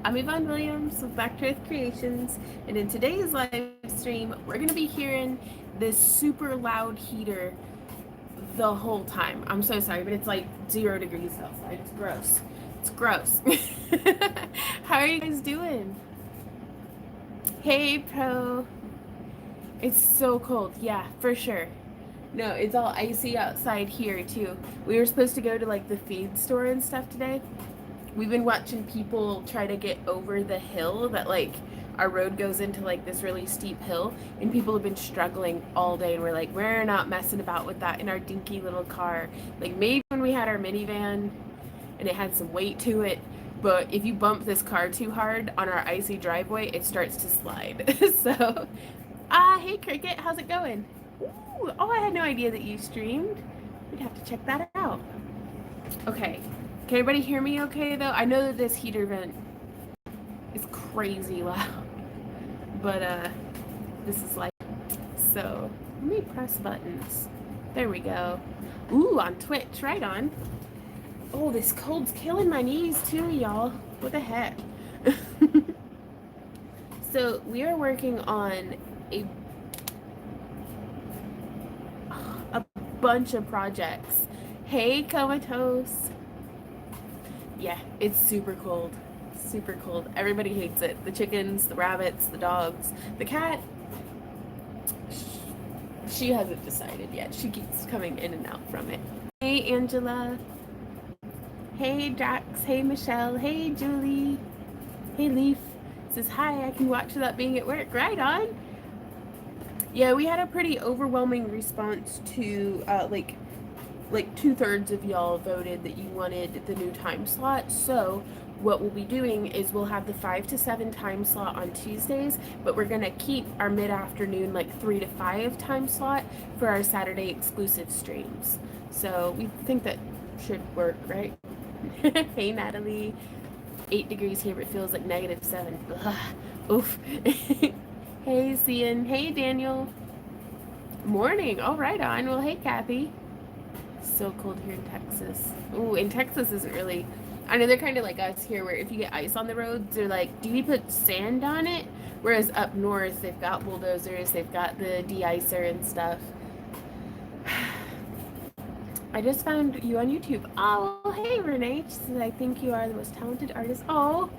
I'm Yvonne Williams with Back to Earth Creations, and in today's live stream, we're going to be hearing this super loud heater the whole time. I'm so sorry, but it's like 0 degrees outside. It's gross. It's gross. How are you guys doing? Hey, Pro. It's so cold. Yeah, for sure. No, it's all icy outside here, too. We were supposed to go to, like, the feed store and stuff today. We've been watching people try to get over the hill that, like, our road goes into, like, this really steep hill, and people have been struggling all day, and we're like, we're not messing about with that in our dinky little car. Like, maybe when we had our minivan and it had some weight to it, but if you bump this car too hard on our icy driveway, it starts to slide. So, hey Cricket, how's it going? Ooh, oh, I had no idea that you streamed. We'd have to check that out. Okay, can everybody hear me okay though? I know that this heater vent is crazy loud, but this is like, so let me press buttons. There we go. Ooh, on Twitch, right on. Oh, this cold's killing my knees too, y'all. What the heck? So we are working on a bunch of projects. Hey, Comatose. Yeah, it's super cold. Super cold. Everybody hates it. The chickens, the rabbits, the dogs, the cat. She hasn't decided yet. She keeps coming in and out from it. Hey, Angela. Hey, Drax. Hey, Michelle. Hey, Julie. Hey, Leaf. Says, hi, I can watch without being at work. Right on. Yeah, we had a pretty overwhelming response to, like 2/3 of y'all voted that you wanted the new time slot. So what we'll be doing is we'll have the 5 to 7 time slot on Tuesdays, but we're gonna keep our mid-afternoon, like 3 to 5 time slot for our Saturday exclusive streams. So we think that should work, right? Hey, Natalie. 8 degrees here, but it feels like -7. Ugh. Oof. Hey, Cian. Hey, Daniel. Morning. Oh, right on. Well, hey, Kathy. So cold here in Texas. Ooh, in Texas isn't really... I know they're kind of like us here, where if you get ice on the roads, they're like, do we put sand on it? Whereas up north, they've got bulldozers, they've got the de-icer and stuff. I just found you on YouTube. Oh, hey, Renee. She says, I think you are the most talented artist. Oh,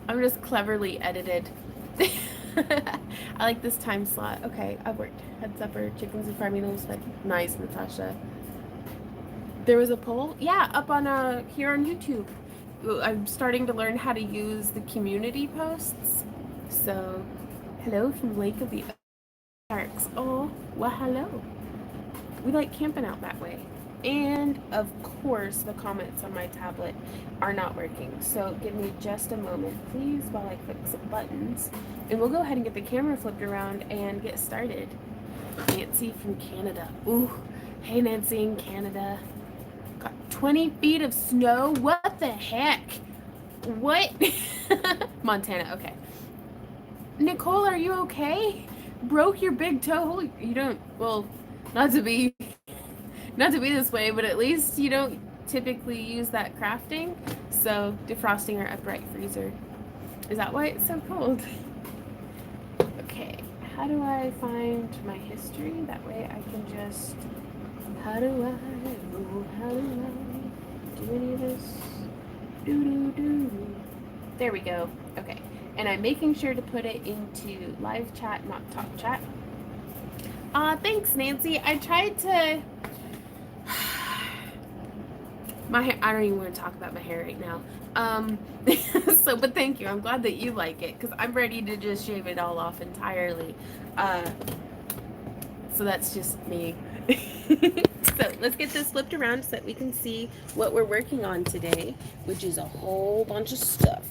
I'm just cleverly edited. I like this time slot. Okay, I've worked heads upper, chickens and farming animals, but nice, Natasha. There was a poll? Yeah, up on here on YouTube. I'm starting to learn how to use the community posts. So, hello from Lake of the Ozarks. Oh, well, hello. We like camping out that way. And of course, the comments on my tablet are not working. So give me just a moment, please, while I click some buttons. And we'll go ahead and get the camera flipped around and get started. Nancy from Canada. Ooh, hey, Nancy in Canada. Got 20 feet of snow. What the heck? What? Montana, okay. Nicole, are you okay? Broke your big toe? Holy, you don't, well, not to be this way, but at least you don't typically use that crafting. So defrosting our upright freezer. Is that why it's so cold? Okay, how do I find my history? That way I can just, how do I do any of this? There we go. Okay, and I'm making sure to put it into live chat, not talk chat. Thanks, Nancy. I tried to... My hair, I don't even want to talk about my hair right now. So, but thank you. I'm glad that you like it, because I'm ready to just shave it all off entirely. So that's just me. So let's get this flipped around so that we can see what we're working on today, which is a whole bunch of stuff.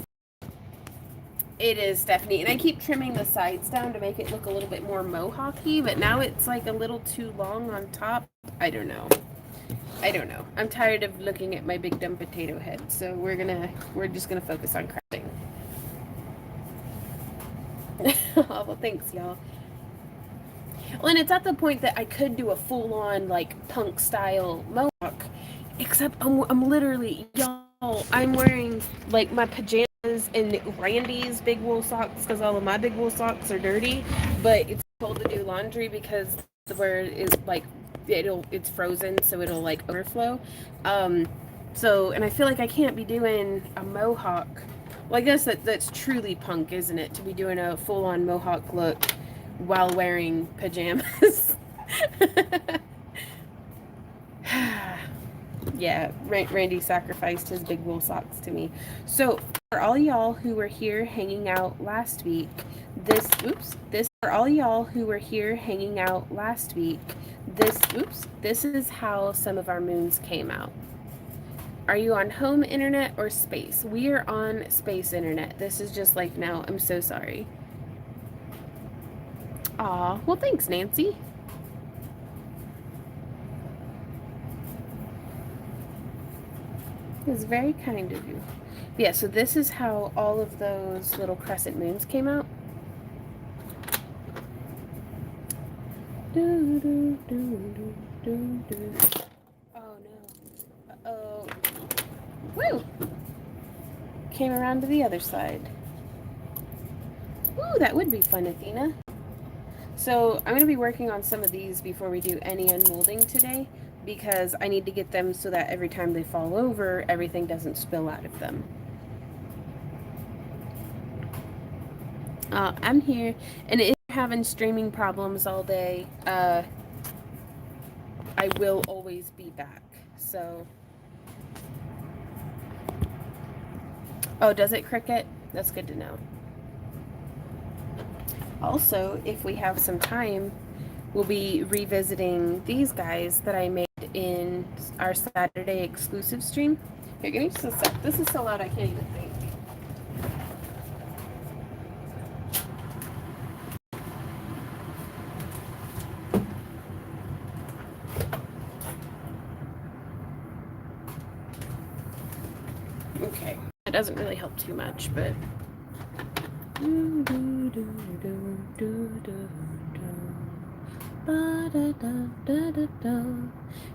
It is, Stephanie, and I keep trimming the sides down to make it look a little bit more mohawky, but now it's like a little too long on top. I don't know. I'm tired of looking at my big dumb potato head, so we're just gonna focus on crafting. Oh, well, thanks, y'all. Well, and it's at the point that I could do a full-on, like, punk style mohawk, except I'm literally, y'all, I'm wearing, like, my pajamas and Randy's big wool socks because all of my big wool socks are dirty, but it's cold to do laundry because where it's like it's frozen, so it'll like overflow. So, and I feel like I can't be doing a mohawk. Well, I guess that's truly punk, isn't it, to be doing a full-on mohawk look while wearing pajamas? Yeah, Randy sacrificed his big wool socks to me. So, for all y'all who were here hanging out last week, for all y'all who were here hanging out last week, this is how some of our moons came out. Are you on home internet or space? We are on space internet. This is just like now. I'm so sorry. Aw, well, thanks, Nancy. It was very kind of you. Yeah, so this is how all of those little crescent moons came out. Oh no. Uh-oh. Woo! Came around to the other side. Ooh, that would be fun, Athena. So I'm going to be working on some of these before we do any unmolding today, because I need to get them so that every time they fall over, everything doesn't spill out of them. I'm here, and if you're having streaming problems all day, I will always be back. So, oh, does it, Cricket? That's good to know. Also, if we have some time, we'll be revisiting these guys that I made in our Saturday exclusive stream. Here, give me just a sec. This is so loud I can't even think. Okay, it doesn't really help too much, but...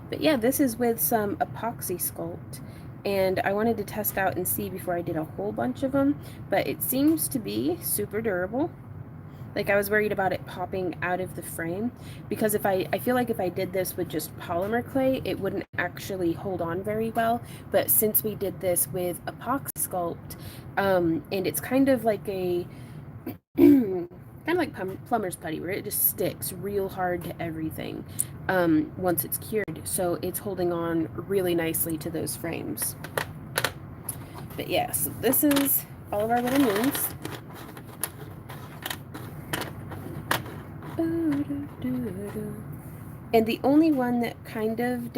But yeah, this is with some epoxy sculpt, and I wanted to test out and see before I did a whole bunch of them, but it seems to be super durable. Like, I was worried about it popping out of the frame, because if I feel like if I did this with just polymer clay, it wouldn't actually hold on very well. But since we did this with epoxy sculpt, and it's kind of like a kind of like plumber's putty, where it just sticks real hard to everything once it's cured, so it's holding on really nicely to those frames. But yeah, so this is all of our little moons. And the only one that kind of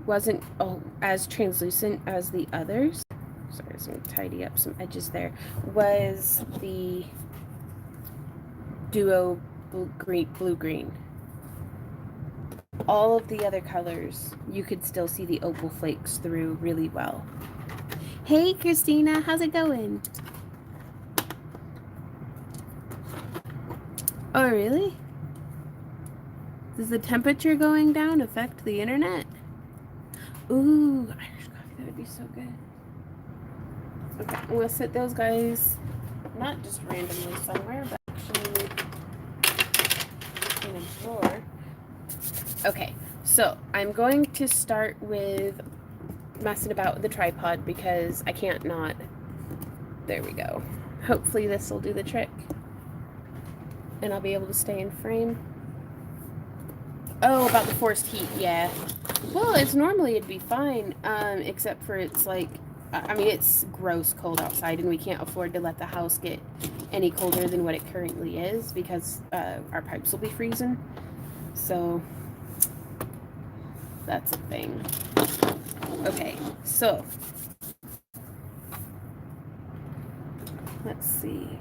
wasn't as translucent as the others, sorry, I was going to tidy up some edges there, was the Duo blue-green. All of the other colors, you could still see the opal flakes through really well. Hey, Christina, how's it going? Oh, really? Does the temperature going down affect the internet? Ooh, Irish coffee, that would be so good. Okay, I'm gonna set those guys not just randomly somewhere, but actually in a drawer. Okay, so I'm going to start with messing about with the tripod because I can't not. There we go. Hopefully this will do the trick, and I'll be able to stay in frame. Oh, about the forced heat, yeah. Well, it's normally it'd be fine, except for it's like, I mean, it's gross cold outside, and we can't afford to let the house get any colder than what it currently is because our pipes will be freezing. So that's a thing. Okay, so let's see.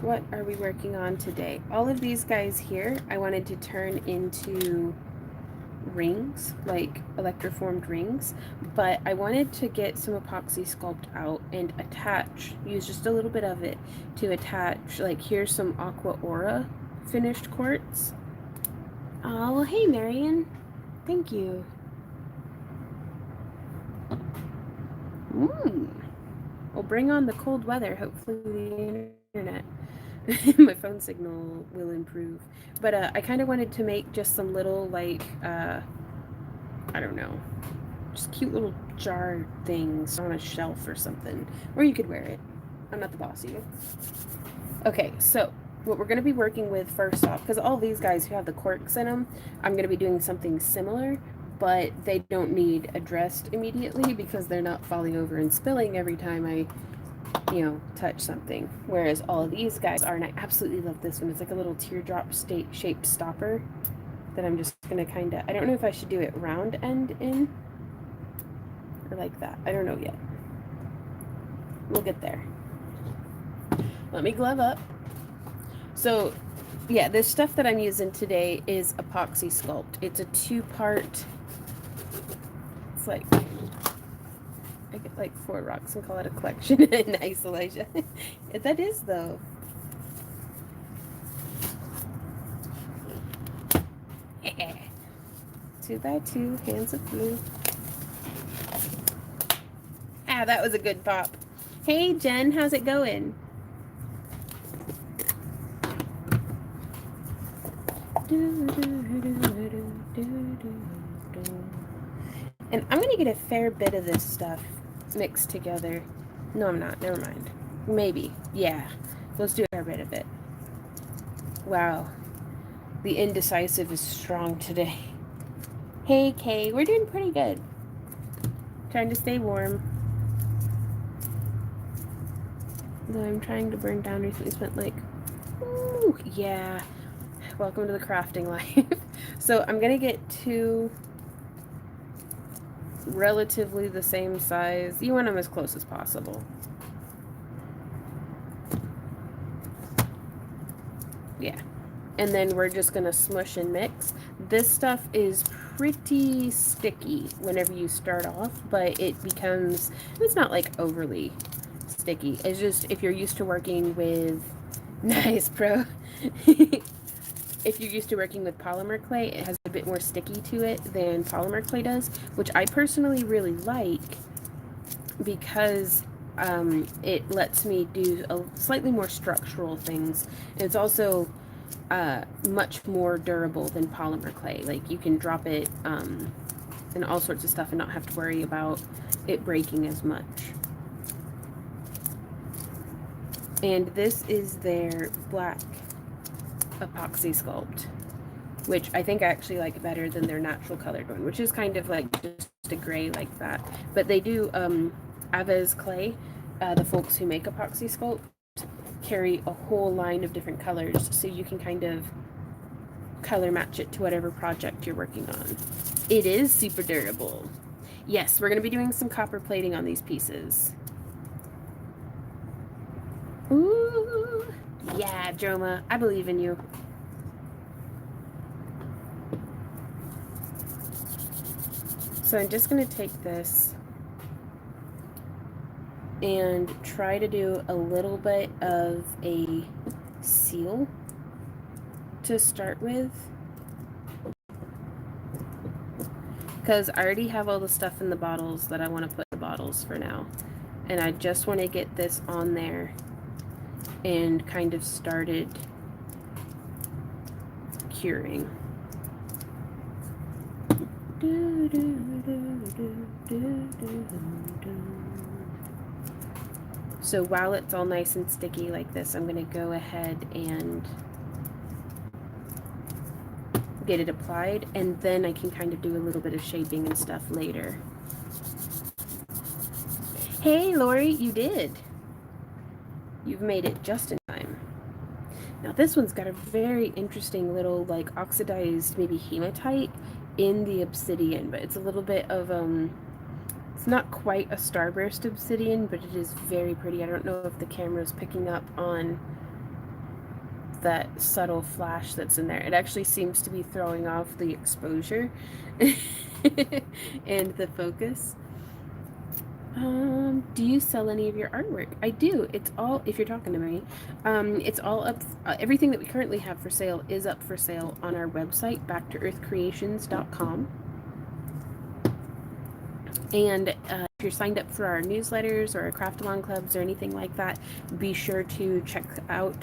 What are we working on today? All of these guys here, I wanted to turn into rings, like electroformed rings, but I wanted to get some epoxy sculpt out and use just a little bit of it to attach, like here's some Aqua Aura finished quartz. Oh, well, hey, Marion. Thank you. Well, bring on the cold weather. Hopefully the internet, my phone signal will improve. But I kind of wanted to make just some little, like, I don't know, just cute little jar things on a shelf or something. Or you could wear it. I'm not the boss of you. Okay, so what we're going to be working with first off, because all these guys who have the corks in them, I'm going to be doing something similar, but they don't need addressed immediately because they're not falling over and spilling every time I, you know, touch something. Whereas all of these guys are, and I absolutely love this one. It's like a little teardrop shaped stopper that I'm just going to kind of, I don't know if I should do it round end in or like that. I don't know yet. We'll get there. Let me glove up. So, yeah, this stuff that I'm using today is Epoxy Sculpt. It's a 2-part, it's like, I get like 4 rocks and call it a collection. Nice, Elijah. That is, though. 2x2, hands of blue. Ah, that was a good pop. Hey, Jen, how's it going? And I'm going to get a fair bit of this stuff mixed together. No, I'm not. Never mind. Maybe. Yeah. Let's do a fair bit of it. Wow. The indecisive is strong today. Hey, Kay. We're doing pretty good. Trying to stay warm. Though I'm trying to burn down recently. Spent like, ooh, yeah. Welcome to the crafting life. So I'm going to get 2 relatively the same size. You want them as close as possible. Yeah. And then we're just going to smush and mix. This stuff is pretty sticky whenever you start off, but it becomes, it's not like overly sticky. It's just if you're used to working with, nice, pro. If you're used to working with polymer clay, it has a bit more sticky to it than polymer clay does, which I personally really like because it lets me do slightly more structural things. And it's also much more durable than polymer clay. Like, you can drop it in all sorts of stuff and not have to worry about it breaking as much. And this is their black Epoxy Sculpt, which I think I actually like better than their natural colored one, which is kind of like just a gray like that. But they do Aves clay, the folks who make Epoxy Sculpt carry a whole line of different colors, so you can kind of color match it to whatever project you're working on. It is super durable. Yes, we're going to be doing some copper plating on these pieces. Ooh, yeah, Joma, I believe in you. So I'm just going to take this and try to do a little bit of a seal to start with, because I already have all the stuff in the bottles that I want to put in the bottles for now, and I just want to get this on there and kind of started curing. So while it's all nice and sticky like this, I'm going to go ahead and get it applied, and then I can kind of do a little bit of shaping and stuff later. Hey, Lori, you did. You've made it just in time. Now this one's got a very interesting little, like, oxidized, maybe hematite in the obsidian, but it's a little bit of, it's not quite a starburst obsidian, but it is very pretty. I don't know if the camera's picking up on that subtle flash that's in there. It actually seems to be throwing off the exposure and the focus. Do you sell any of your artwork? I do. It's all, if you're talking to me, it's all up, everything that we currently have for sale is up for sale on our website, backtoearthcreations.com. And if you're signed up for our newsletters or our craft along clubs or anything like that, be sure to check out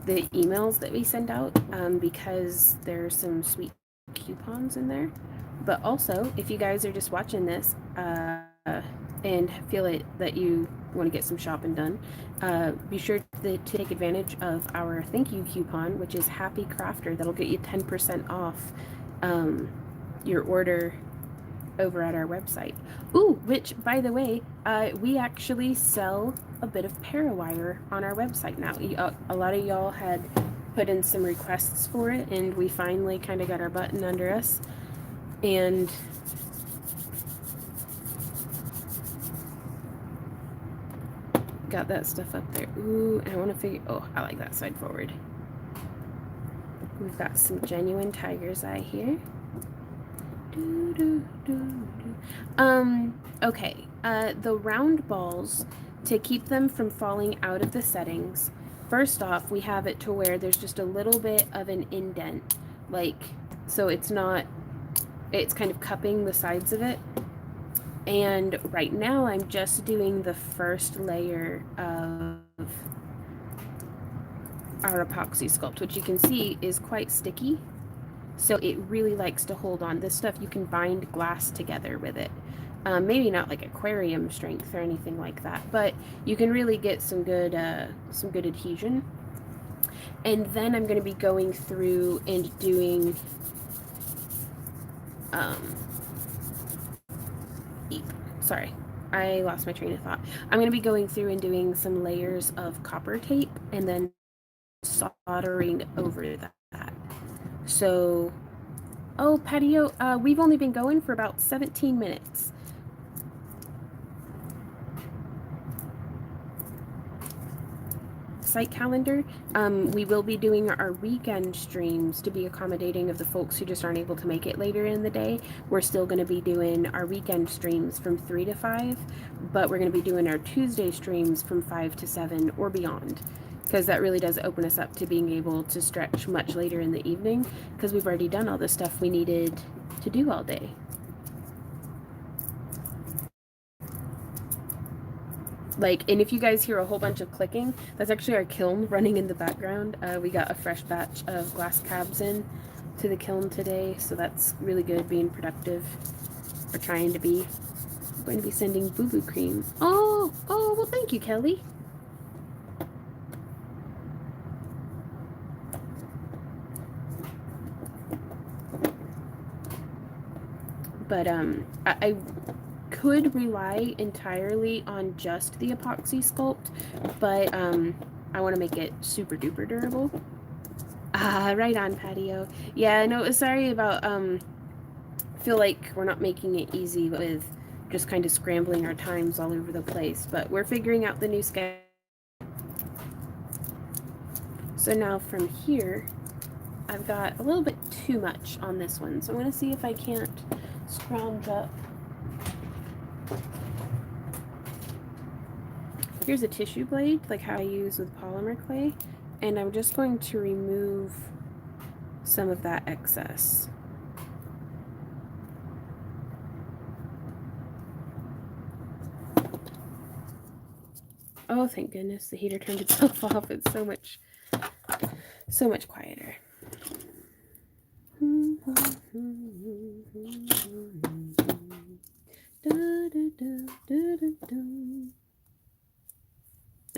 the emails that we send out, because there's some sweet coupons in there. But also, if you guys are just watching this and feel that you want to get some shopping done, be sure to take advantage of our thank you coupon, which is Happy Crafter. That'll get you 10% off your order over at our website. Ooh, which, by the way, we actually sell a bit of Parawire on our website now. A lot of y'all had put in some requests for it, and we finally kind of got our button under us. And got that stuff up there. Ooh, and I want to figure, oh, I like that side forward. We've got some genuine tiger's eye here. Okay, the round balls, to keep them from falling out of the settings, first off, we have it to where there's just a little bit of an indent, like, so it's kind of cupping the sides of it. And right now I'm just doing the first layer of our epoxy sculpt, which you can see is quite sticky. So it really likes to hold on. This stuff, you can bind glass together with it. Maybe not like aquarium strength or anything like that, but you can really get some good adhesion. And then I'm going to be going through and doing sorry, I lost my train of thought. I'm going to be going through and doing some layers of copper tape and then soldering over that. So, oh, patio, we've only been going for about 17 minutes. Site calendar, we will be doing our weekend streams to be accommodating of the folks who just aren't able to make it later in the day. We're still going to be doing our weekend streams from 3 to 5, but we're going to be doing our Tuesday streams from 5 to 7 or beyond, because that really does open us up to being able to stretch much later in the evening, because we've already done all the stuff we needed to do all day. Like, and if you guys hear a whole bunch of clicking, that's actually our kiln running in the background. We got a fresh batch of glass cabs in to the kiln today, so that's really good, being productive. We're trying to be. I'm going to be sending boo-boo cream. Oh, well, thank you, Kelly. But I could rely entirely on just the epoxy sculpt, but I want to make it super duper durable. Right on, patio. Yeah, no, sorry about feel like we're not making it easy with just kind of scrambling our times all over the place, but we're figuring out the new schedule. So now from here, I've got a little bit too much on this one, so I'm going to see if I can't scrounge up. Here's a tissue blade, like how I use with polymer clay, and I'm just going to remove some of that excess. Oh, thank goodness, the heater turned itself off. It's so much quieter.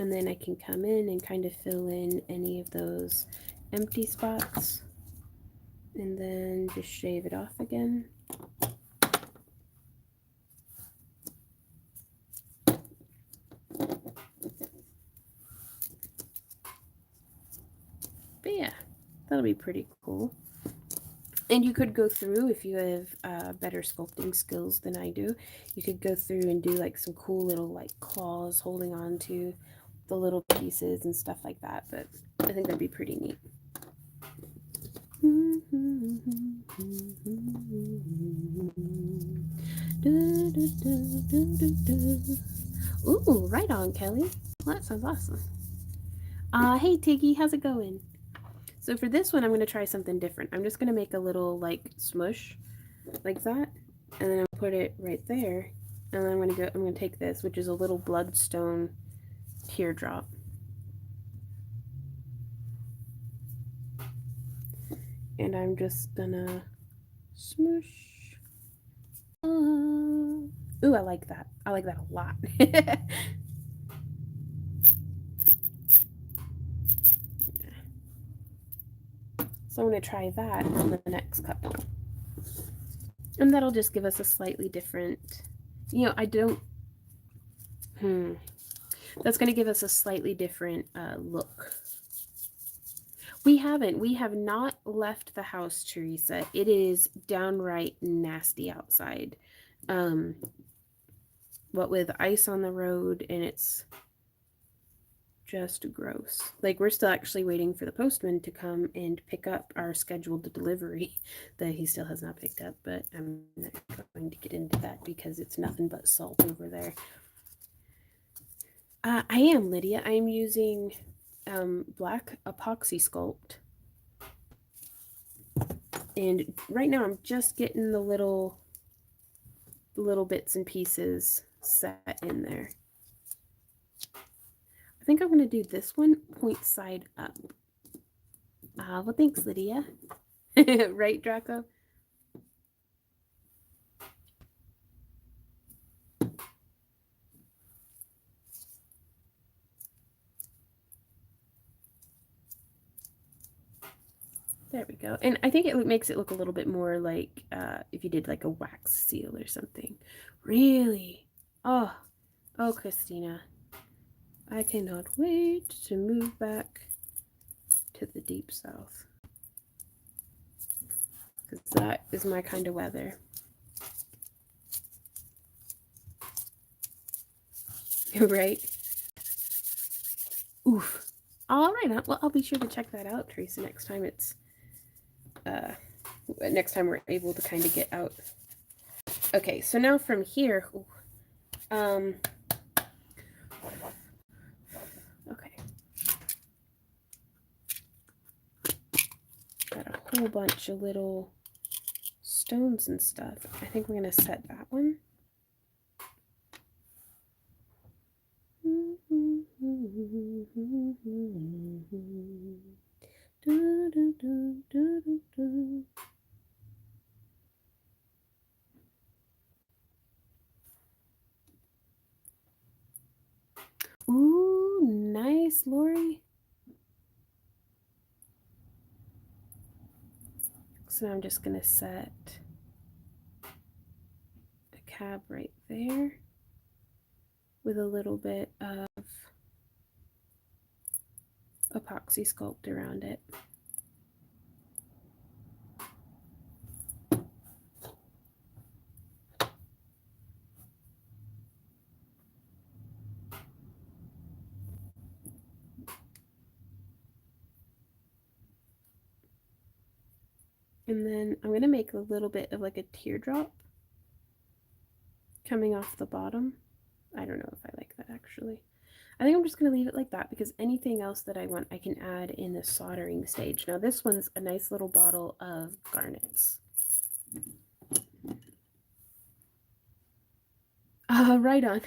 And then I can come in and kind of fill in any of those empty spots, and then just shave it off again. But yeah, that'll be pretty cool. And you could go through, if you have better sculpting skills than I do, you could go through and do like some cool little like claws holding on to the little pieces and stuff like that. But I think that'd be pretty neat. Ooh, right on, Kelly. Well, that sounds awesome. Hey Tiggy, how's it going? So for this one, I'm going to try something different. I'm just going to make a little like smush like that, and then I'll put it right there, And then I'm gonna take this, which is a little bloodstone teardrop. And I'm just gonna smoosh. Ooh, I like that. I like that a lot. So I'm gonna try that on the next couple. And that'll just give us a slightly different, that's gonna give us a slightly different look. We have not left the house, Teresa. It is downright nasty outside. What with ice on the road, and it's just gross. Like, we're still actually waiting for the postman to come and pick up our scheduled delivery that he still has not picked up, but I'm not going to get into that because it's nothing but salt over there. I am, Lydia. I am using black epoxy sculpt. And right now I'm just getting the little bits and pieces set in there. I think I'm going to do this one point side up. Well, thanks, Lydia. Right, Draco? There we go. And I think it makes it look a little bit more like if you did like a wax seal or something. Really? Oh, Christina. I cannot wait to move back to the deep south. Because that is my kind of weather. Right? Oof. All right. Well, I'll be sure to check that out, Teresa, next time we're able to kind of get out. Okay, so now from here, okay. Got a whole bunch of little stones and stuff. I think we're gonna set that one. Ooh, nice, Lori. So now I'm just gonna set a cab right there with a little bit of epoxy sculpt around it. And then I'm going to make a little bit of like a teardrop coming off the bottom. I don't know if I like that actually. I think I'm just going to leave it like that because anything else that I want I can add in the soldering stage. Now this one's a nice little bottle of garnets. Right on.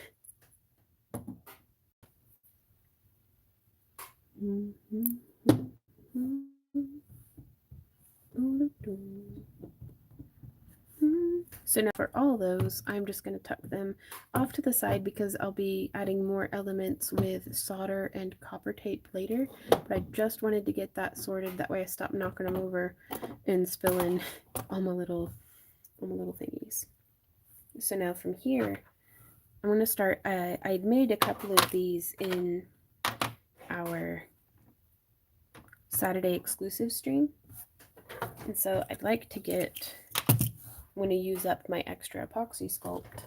So now for all those, I'm just going to tuck them off to the side because I'll be adding more elements with solder and copper tape later. But I just wanted to get that sorted. That way I stop knocking them over and spilling all my little thingies. So now from here, I'm going to start, I'd made a couple of these in our Saturday exclusive stream. And so I'd like to get, I'm going to use up my extra epoxy sculpt.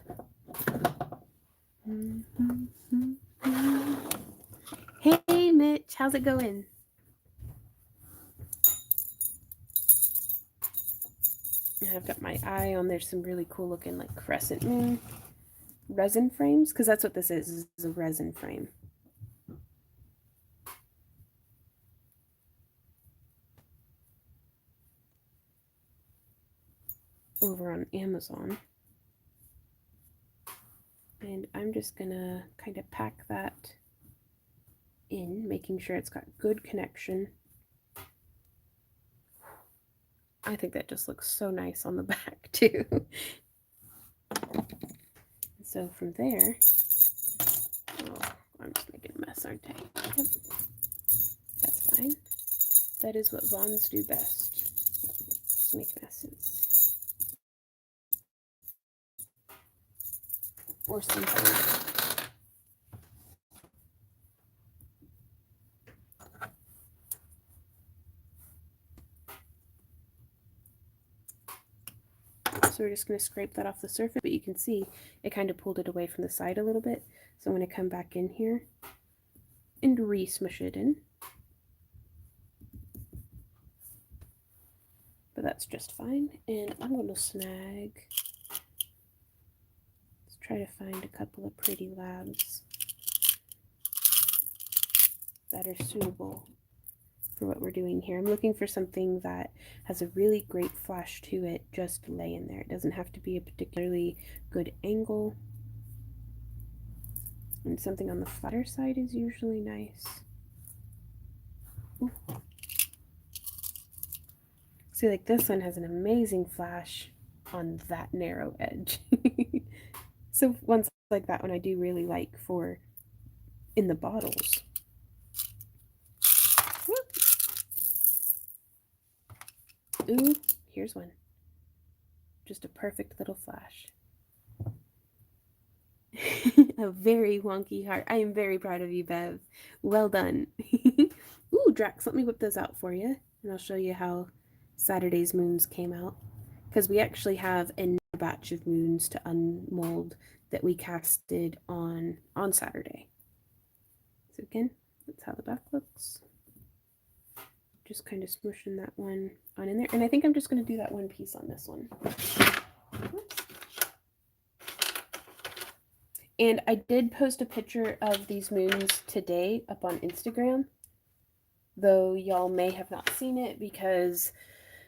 Hey Mitch, how's it going? I've got my eye on, there's some really cool looking like crescent moon resin frames, because that's what this is a resin frame. Over on Amazon. I'm just gonna kind of pack that in, making sure it's got good connection. I think that just looks so nice on the back too. So from there, oh, I'm just making a mess, aren't I? Yep. That's fine. That is what Vons do best. Just make messes. Or something. So we're just going to scrape that off the surface, but you can see it kind of pulled it away from the side a little bit. So I'm going to come back in here and re-smush it in. But that's just fine. And I'm going to snag. Let's try to find a couple of pretty labs that are suitable for what we're doing here. I'm looking for something that has a really great flash to it, just lay in there. It doesn't have to be a particularly good angle. And something on the flatter side is usually nice. Ooh. See, like this one has an amazing flash on that narrow edge. So ones like that one I do really like for in the bottles. Ooh, here's one. Just a perfect little flash. A very wonky heart. I am very proud of you, Bev. Well done. Ooh, Drax, let me whip those out for you, and I'll show you how Saturday's moons came out. Because we actually have a batch of moons to unmold that we casted on Saturday. So again, that's how the back looks. Just kind of smushing that one on in there. And I think I'm just going to do that one piece on this one. Whoops. And I did post a picture of these moons today up on Instagram, though y'all may have not seen it because,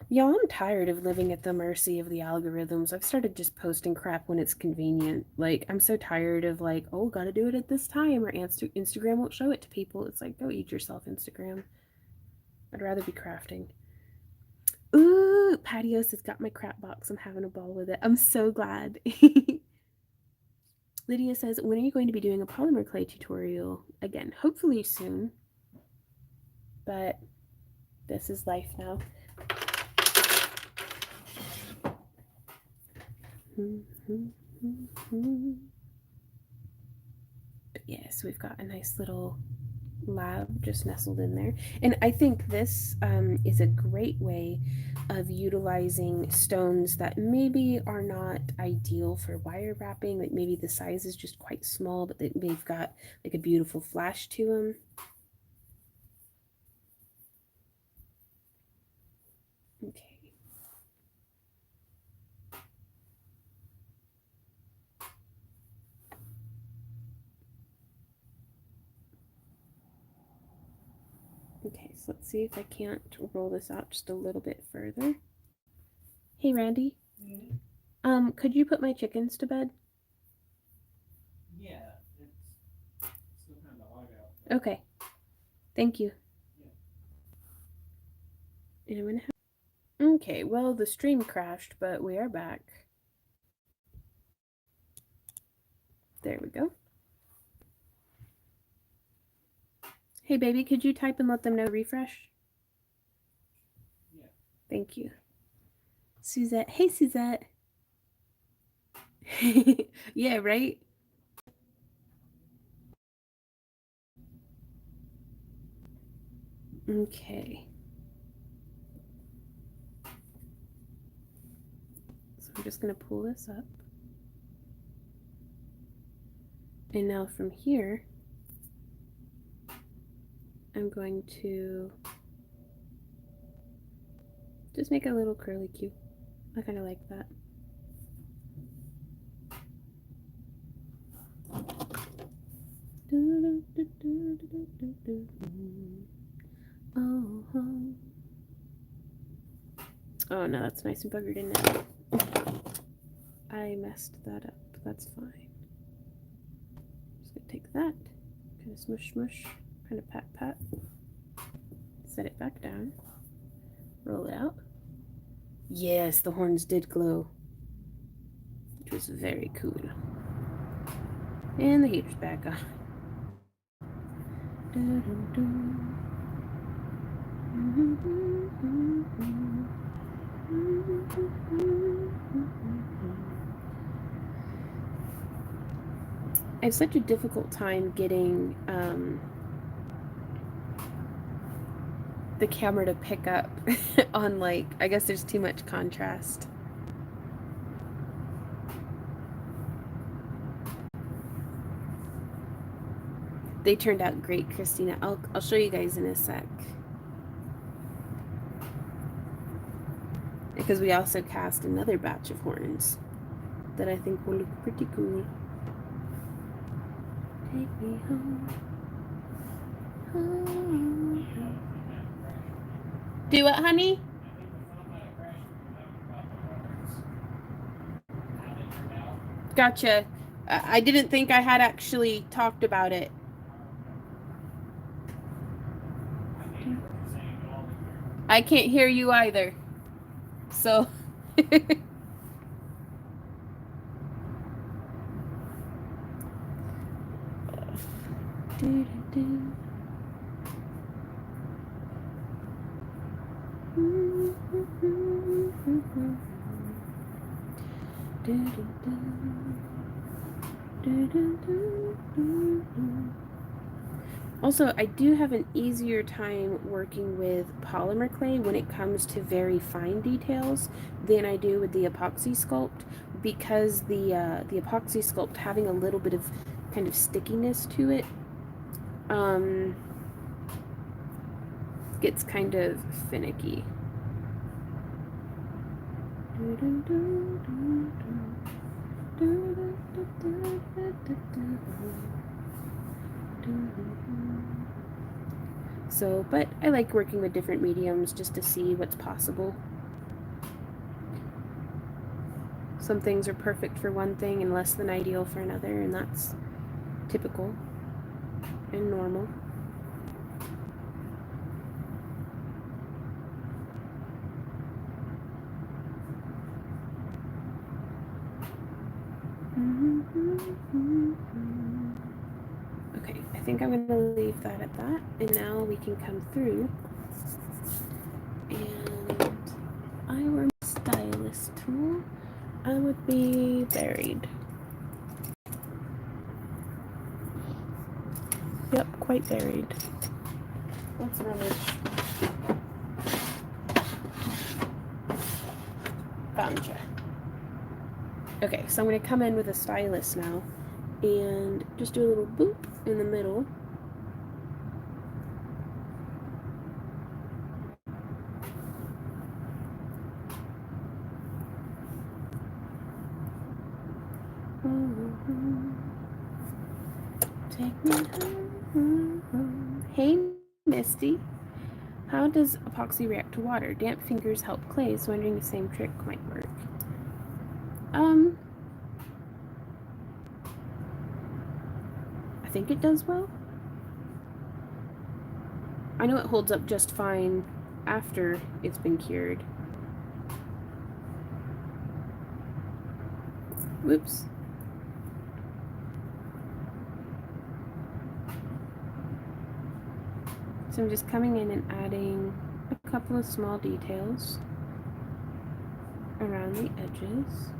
y'all, I'm tired of living at the mercy of the algorithms. I've started just posting crap when it's convenient. Like, I'm so tired of like, oh, gotta do it at this time, or Instagram won't show it to people. It's like, go eat yourself, Instagram. I'd rather be crafting. Ooh, Patios has got my crap box. I'm having a ball with it. I'm so glad. Lydia says, when are you going to be doing a polymer clay tutorial again? Hopefully soon. But this is life now. But yes, we've got a nice little lab just nestled in there. And I think this is a great way of utilizing stones that maybe are not ideal for wire wrapping. Like maybe the size is just quite small, but they've got like a beautiful flash to them. Okay. Okay, so let's see if I can't roll this out just a little bit further. Hey, Randy. Mm-hmm. Could you put my chickens to bed? Yeah, it's still kind of hot out. Okay. Thank you. Yeah. And I'm gonna have... Okay, well, the stream crashed, but we are back. There we go. Hey, baby, could you type and let them know refresh? Yeah. Thank you. Suzette. Hey, Suzette. Yeah, right? Okay. So I'm just going to pull this up. And now from here, I'm going to just make a little curly Q. I kind of like that. Oh no, that's nice and buggered in now. I messed that up. That's fine. Take that, kind of smush, smush, kind of pat, pat. Set it back down. Roll it out. Yes, the horns did glow, which was very cool. And the heater's back on. I have such a difficult time getting the camera to pick up on, like, I guess there's too much contrast. They turned out great, Christina. I'll show you guys in a sec. Because we also cast another batch of horns that I think will look pretty cool. Take me home. Home. Do what, honey? Gotcha. I didn't think I had actually talked about it. I can't hear you either. So. Also, I do have an easier time working with polymer clay when it comes to very fine details than I do with the epoxy sculpt, because the epoxy sculpt, having a little bit of kind of stickiness to it, gets kind of finicky. So, but I like working with different mediums just to see what's possible. Some things are perfect for one thing and less than ideal for another, and that's typical and normal. Okay, I think I'm going to leave that at that, and now we can come through, and I were my stylus tool, I would be buried. Yep, quite buried. Let's rummage. Found ya. Okay, so I'm going to come in with a stylus now and just do a little boop in the middle. Take me home. Hey, Misty. How does epoxy react to water? Damp fingers help clays. Wondering the same trick might work. I think it does well. I know it holds up just fine after it's been cured. Whoops. So I'm just coming in and adding a couple of small details around the edges.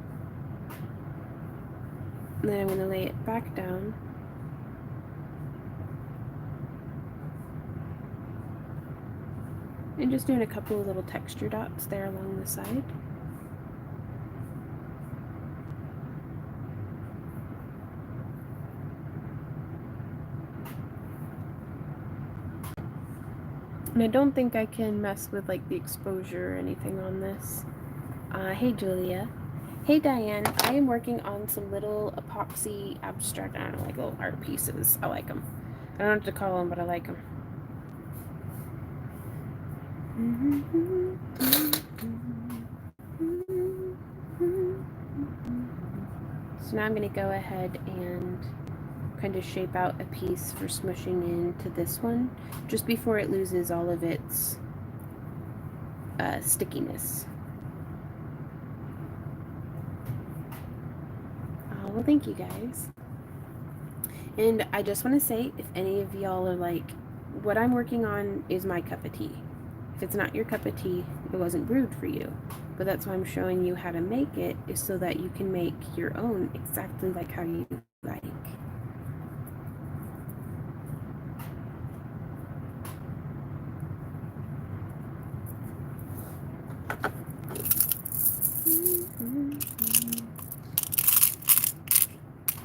And then I'm going to lay it back down. And just doing a couple of little texture dots there along the side. And I don't think I can mess with like the exposure or anything on this. Hey Julia. Hey Diane, I am working on some little epoxy abstract, I don't know, like little art pieces. I like them. I don't know what to call them, but I like them. So now I'm going to go ahead and kind of shape out a piece for smushing into this one just before it loses all of its stickiness. Well, thank you guys. And I just want to say, if any of y'all are like, what I'm working on is my cup of tea. If it's not your cup of tea, it wasn't brewed for you. But that's why I'm showing you how to make it, is so that you can make your own exactly like how you like.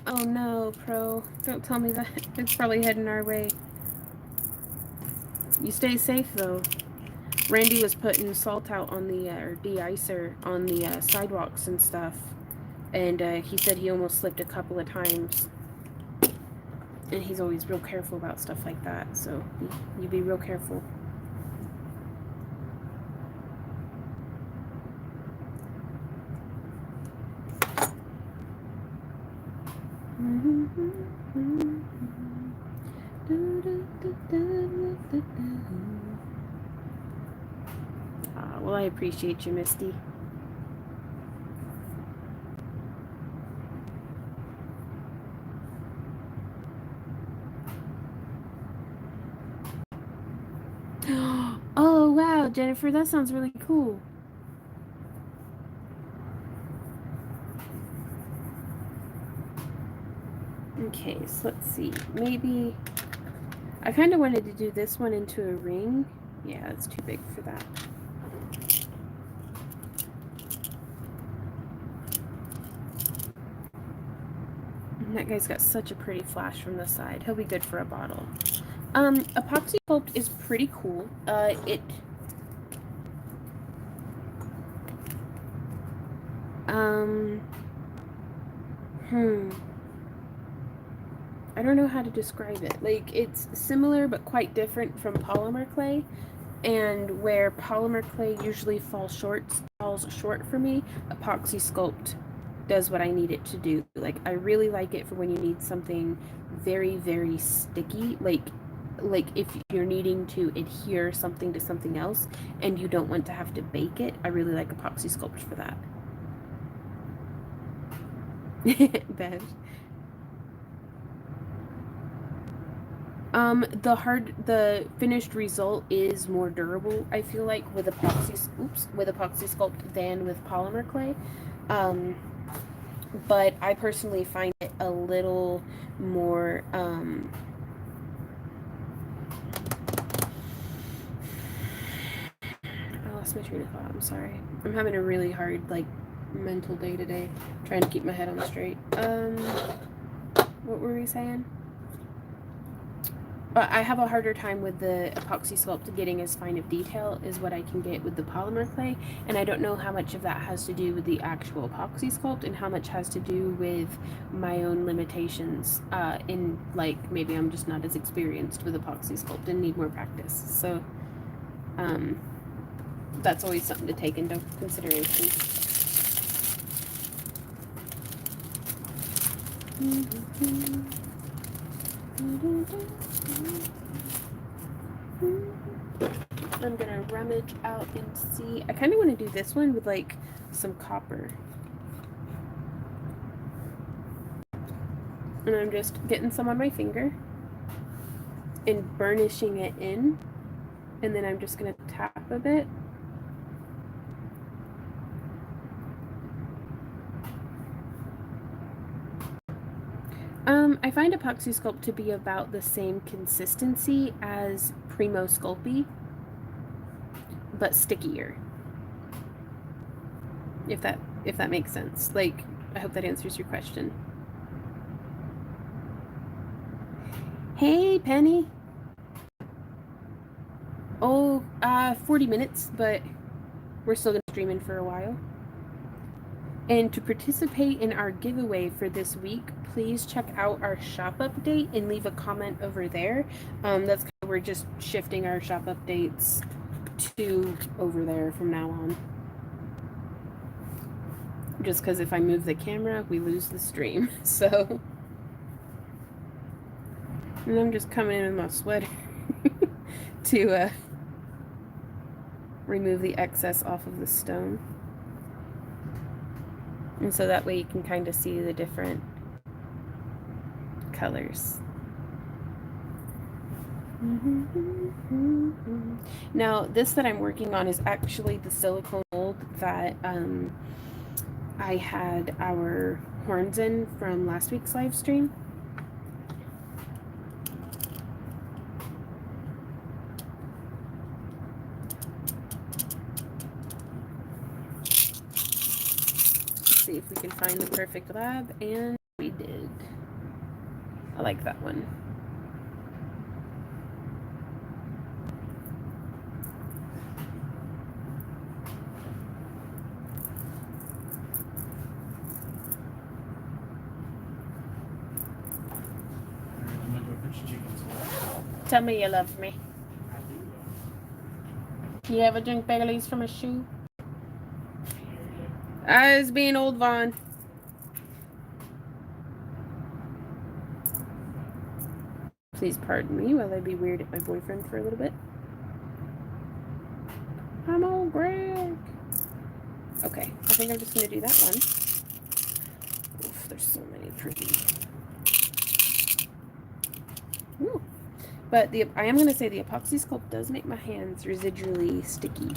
Oh no, Pro. Don't tell me that. It's probably heading our way. You stay safe though. Randy was putting salt out on the, or de-icer on the sidewalks and stuff. And he said he almost slipped a couple of times. And he's always real careful about stuff like that. So you be real careful. Well, I appreciate you, Misty. Oh, wow, Jennifer, that sounds really cool. Okay, so let's see. Maybe I kind of wanted to do this one into a ring. Yeah, it's too big for that. And that guy's got such a pretty flash from the side. He'll be good for a bottle. Epoxy sculpt is pretty cool. I don't know how to describe it. Like, it's similar but quite different from polymer clay. And where polymer clay usually falls short for me, epoxy sculpt does what I need it to do. Like, I really like it for when you need something very, very sticky. Like if you're needing to adhere something to something else and you don't want to have to bake it, I really like epoxy sculpt for that. Bev. The finished result is more durable, I feel like, with epoxy sculpt than with polymer clay. But I personally find it a little more, I lost my train of thought, I'm sorry. I'm having a really hard, like, mental day today, trying to keep my head on straight. What were we saying? I have a harder time with the epoxy sculpt getting as fine of detail as what I can get with the polymer clay, and I don't know how much of that has to do with the actual epoxy sculpt and how much has to do with my own limitations in, like, maybe I'm just not as experienced with epoxy sculpt and need more practice. So that's always something to take into consideration. I'm gonna rummage out and see. I kind of want to do this one with like some copper. And I'm just getting some on my finger and burnishing it in. And then I'm just gonna tap a bit. I find epoxy sculpt to be about the same consistency as Primo Sculpey, but stickier. If that makes sense. Like, I hope that answers your question. Hey, Penny. Oh, 40 minutes, but we're still gonna stream in for a while. And to participate in our giveaway for this week, please check out our shop update and leave a comment over there. That's kind of, we're just shifting our shop updates to over there from now on. Just because if I move the camera, we lose the stream. So And I'm just coming in with my sweater to remove the excess off of the stone. And so that way you can kind of see the different colors. Now, this that I'm working on is actually the silicone mold that I had our horns in from last week's live stream. Let's see if we can find the perfect lab, and we did. I like that one. Tell me you love me. You ever drink Bailey's from a shoe? I was being old Vaughn. Please pardon me while I be weird at my boyfriend for a little bit. I'm old Greg. Okay, I think I'm just gonna do that one. Oof, there's so many pretty. Ooh. But I am gonna say the epoxy sculpt does make my hands residually sticky.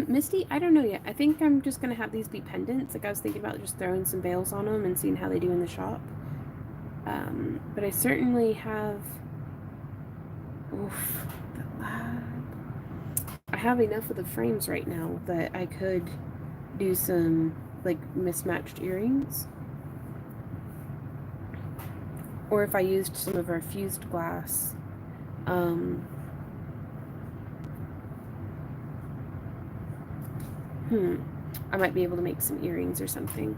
Misty, I don't know yet. I think I'm just gonna have these be pendants. Like I was thinking about just throwing some veils on them and seeing how they do in the shop. But I certainly have. Oof, the lab. I have enough of the frames right now that I could do some like mismatched earrings. Or if I used some of our fused glass, I might be able to make some earrings or something.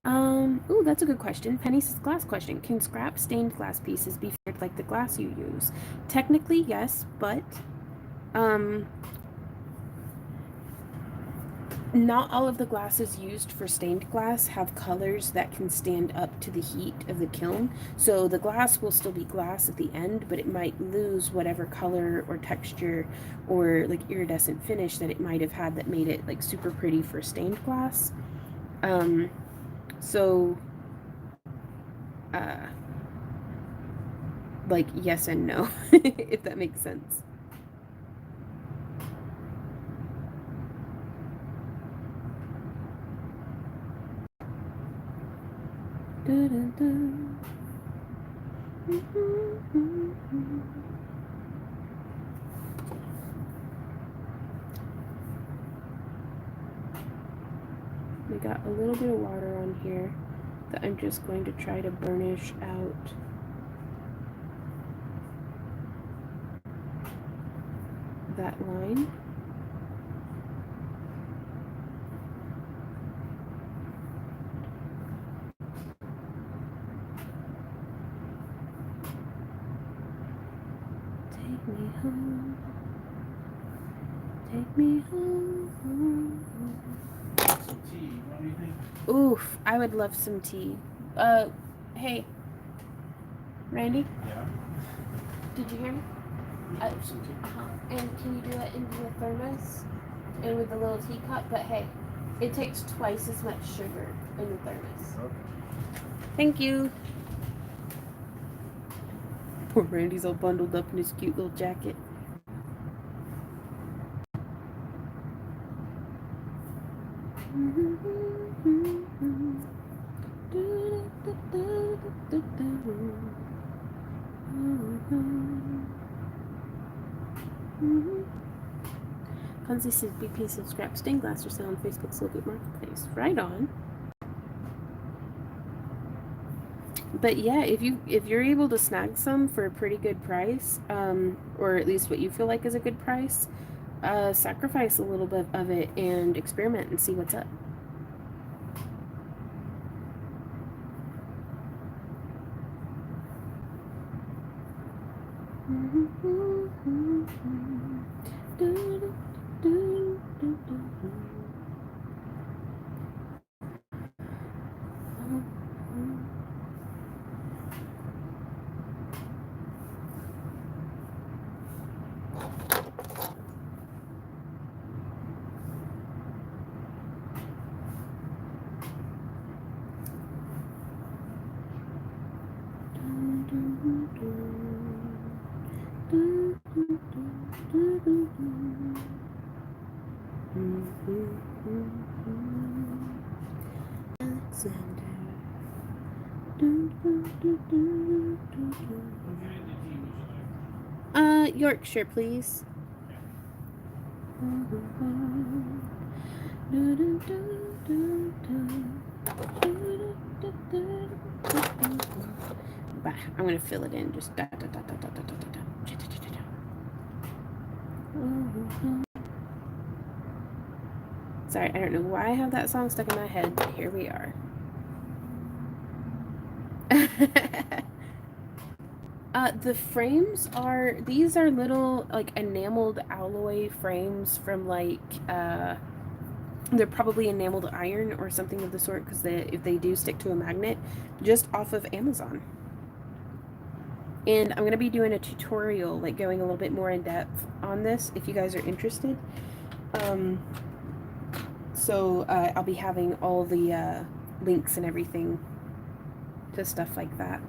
Ooh, that's a good question. Penny says glass question. Can scrap stained glass pieces be figured like the glass you use? Technically, yes, but not all of the glasses used for stained glass have colors that can stand up to the heat of the kiln. So the glass will still be glass at the end, but it might lose whatever color or texture or like iridescent finish that it might have had that made it like super pretty for stained glass. So like yes and no, if that makes sense. We got a little bit of water on here that I'm just going to try to burnish out that line. Take me home. Take me home. Some tea. What do you think? Oof, I would love some tea. Hey, Randy? Yeah. Did you hear me? Some tea. And can you do it into the thermos and with the little teacup? But hey, it takes twice as much sugar in the thermos. Okay. Thank you. Poor Randy's all bundled up in his cute little jacket. Conzi says big piece of scrap stained glass for sale on Facebook's local marketplace. Right on. But yeah, if you're able to snag some for a pretty good price, or at least what you feel like is a good price, sacrifice a little bit of it and experiment and see what's up. Yorkshire, please. I'm gonna fill it in. Just da, da, da, da, da, da, da, da, da. Sorry, I don't know why I have that song stuck in my head, but here we are. The frames are, these are little like enameled alloy frames from like they're probably enameled iron or something of the sort, because if they do stick to a magnet, just off of Amazon. And I'm going to be doing a tutorial, like going a little bit more in depth on this if you guys are interested. So I'll be having all the links and everything to stuff like that.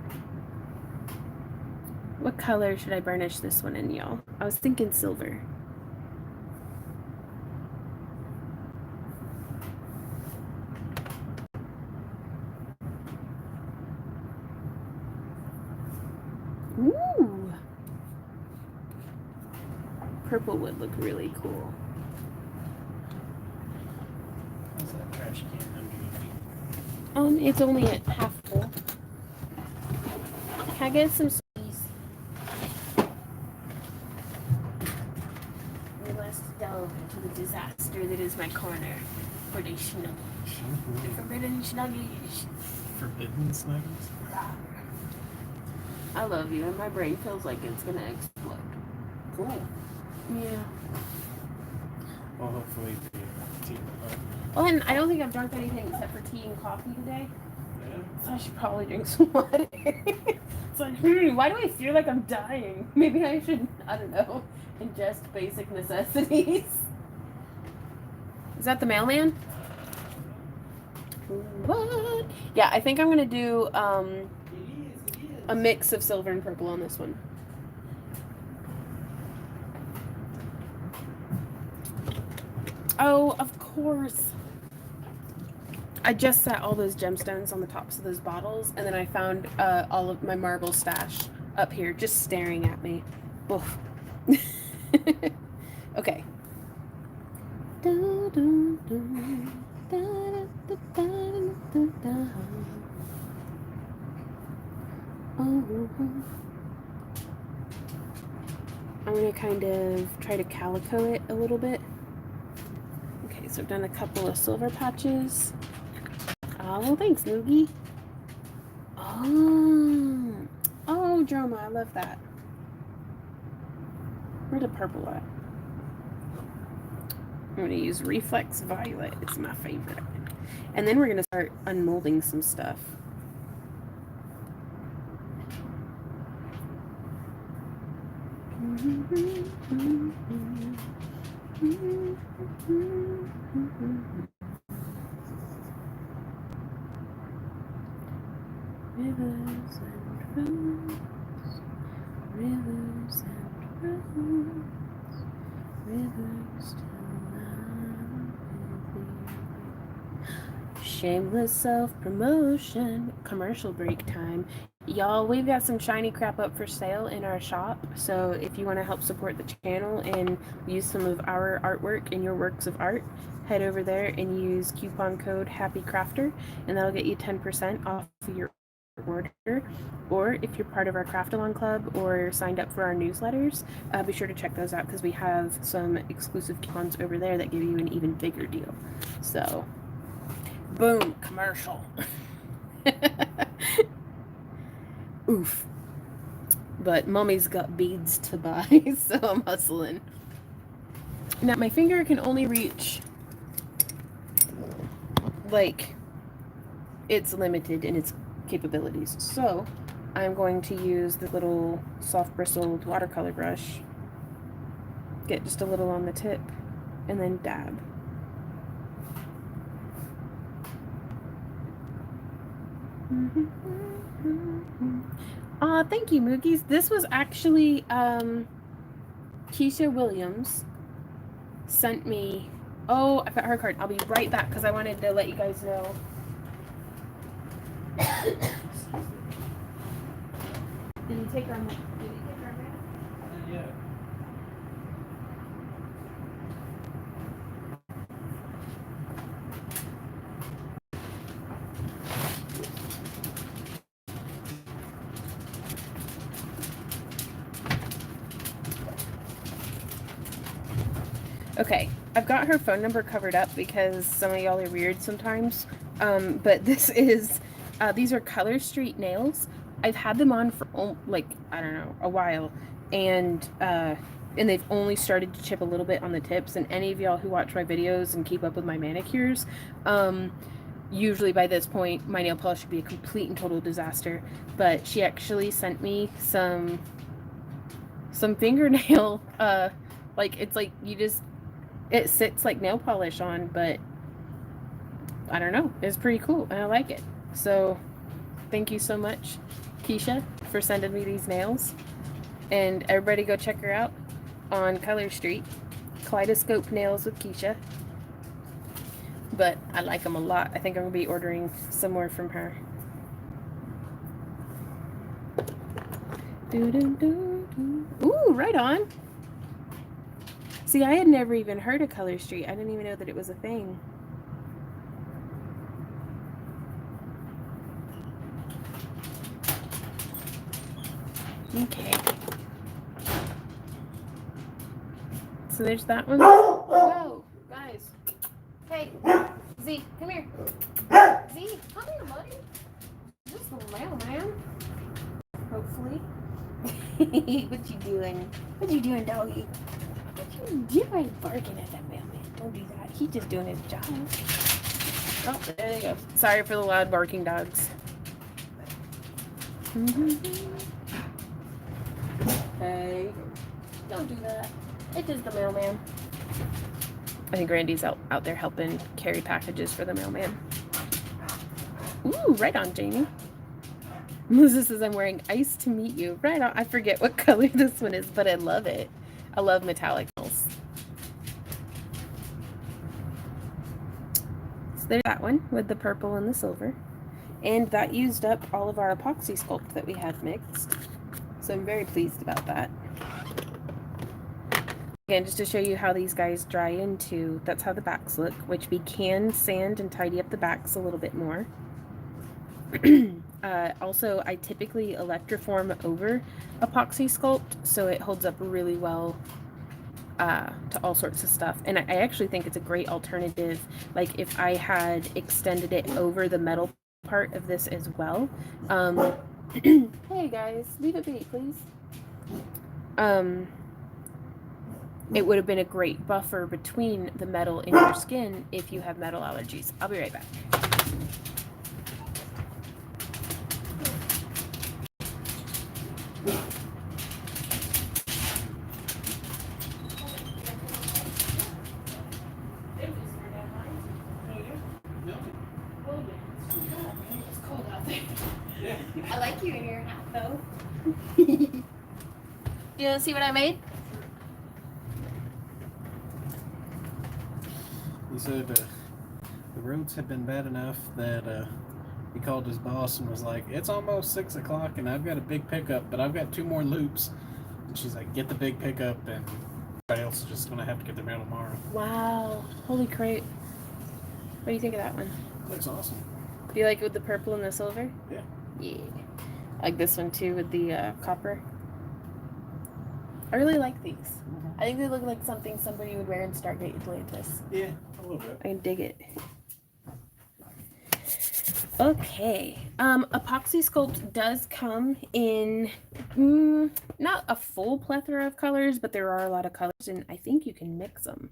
What color should I burnish this one in, y'all? I was thinking silver. Ooh! Purple would look really cool. How's that trash can underneath? It's only at half full. Can I get some squeeze? We must delve into the disaster that is my corner for the snuggies. The forbidden snuggies. Forbidden snuggles? I love you, and my brain feels like it's gonna explode. Cool. Yeah. Well, hopefully the tea will. Well, and I don't think I've drunk anything except for tea and coffee today. Yeah. So I should probably drink some water. It's like, why do I feel like I'm dying? Maybe I should, I don't know, ingest basic necessities. Is that the mailman? What? Yeah, I think I'm gonna do a mix of silver and purple on this one. Oh, of course. I just set all those gemstones on the tops of those bottles, and then I found all of my marble stash up here just staring at me. Oof. Okay. I'm going to kind of try to calico it a little bit. Okay, so I've done a couple of silver patches. Oh, thanks, Noogie. Oh, Droma, I love that. Where's the purple at? I'm going to use Reflex Violet. It's my favorite. And then we're going to start unmolding some stuff. Rivers and roads, rivers and roads, rivers to shameless self-promotion. Commercial break time. Y'all, we've got some shiny crap up for sale in our shop, so if you want to help support the channel and use some of our artwork in your works of art, head over there and use coupon code HAPPYCRAFTER, and that'll get you 10% off your order. Or if you're part of our craft along club or signed up for our newsletters, be sure to check those out, because we have some exclusive coupons over there that give you an even bigger deal. So boom, commercial. Oof. but mommy's got beads to buy, so I'm hustling. Now my finger can only reach, like, it's limited in its capabilities. So I'm going to use the little soft bristled watercolor brush, get just a little on the tip, and then dab. Thank you, Moogies. This was actually Keisha Williams sent me. Oh, I got her card. I'll be right back because I wanted to let you guys know. Did you take her? Yeah. Okay, I've got her phone number covered up because some of y'all are weird sometimes. But this is, these are Color Street nails. I've had them on for like, I don't know, a while, and they've only started to chip a little bit on the tips. And any of y'all who watch my videos and keep up with my manicures, usually by this point my nail polish should be a complete and total disaster. But she actually sent me some fingernail, like, it's like it sits like nail polish on, but I don't know, it's pretty cool and I like it. So thank you so much, Keisha, for sending me these nails. And everybody go check her out on Color Street, Kaleidoscope Nails with Keisha. But I like them a lot. I think I'm gonna be ordering some more from her. Ooh, right on. See, I had never even heard of Color Street. I didn't even know that it was a thing. Okay. So there's that one. Whoa, guys. Hey, Z, come here. Z, come here, buddy. Just the mailman. Hopefully. What you doing? What you doing, doggy? What you doing? Barking at that mailman. Don't do that. He's just doing his job. Oh, there they go. Sorry for the loud barking dogs. Hey, don't do that. It is the mailman. I think Randy's out there helping carry packages for the mailman. Ooh, right on, Jamie. Melissa says, I'm wearing ice to meet you. Right on. I forget what color this one is, but I love it. I love metallic nails. So there's that one with the purple and the silver. And that used up all of our epoxy sculpt that we had mixed. So I'm very pleased about that. Again, just to show you how these guys dry into, that's how the backs look, which we can sand and tidy up the backs a little bit more. Also, I typically electroform over epoxy sculpt, so it holds up really well to all sorts of stuff. And I actually think it's a great alternative. Like if I had extended it over the metal part of this as well. Hey guys, leave it be, please. It would have been a great buffer between the metal in your skin if you have metal allergies. I'll be right back. I like you in your hat, though. You want to see what I made? He said the roads had been bad enough that he called his boss and was like, it's almost 6 o'clock and I've got a big pickup, but I've got 2 more loops. And she's like, get the big pickup and everybody else is just going to have to get their mail tomorrow. Wow. Holy crap. What do you think of that one? Looks awesome. Do you like it with the purple and the silver? Yeah. Yeah. I like this one too with the copper. I really like these. I think they look like something somebody would wear in Stargate Atlantis. Yeah, a little bit. I can dig it. Okay. Epoxy Sculpt does come in not a full plethora of colors, but there are a lot of colors, and I think you can mix them.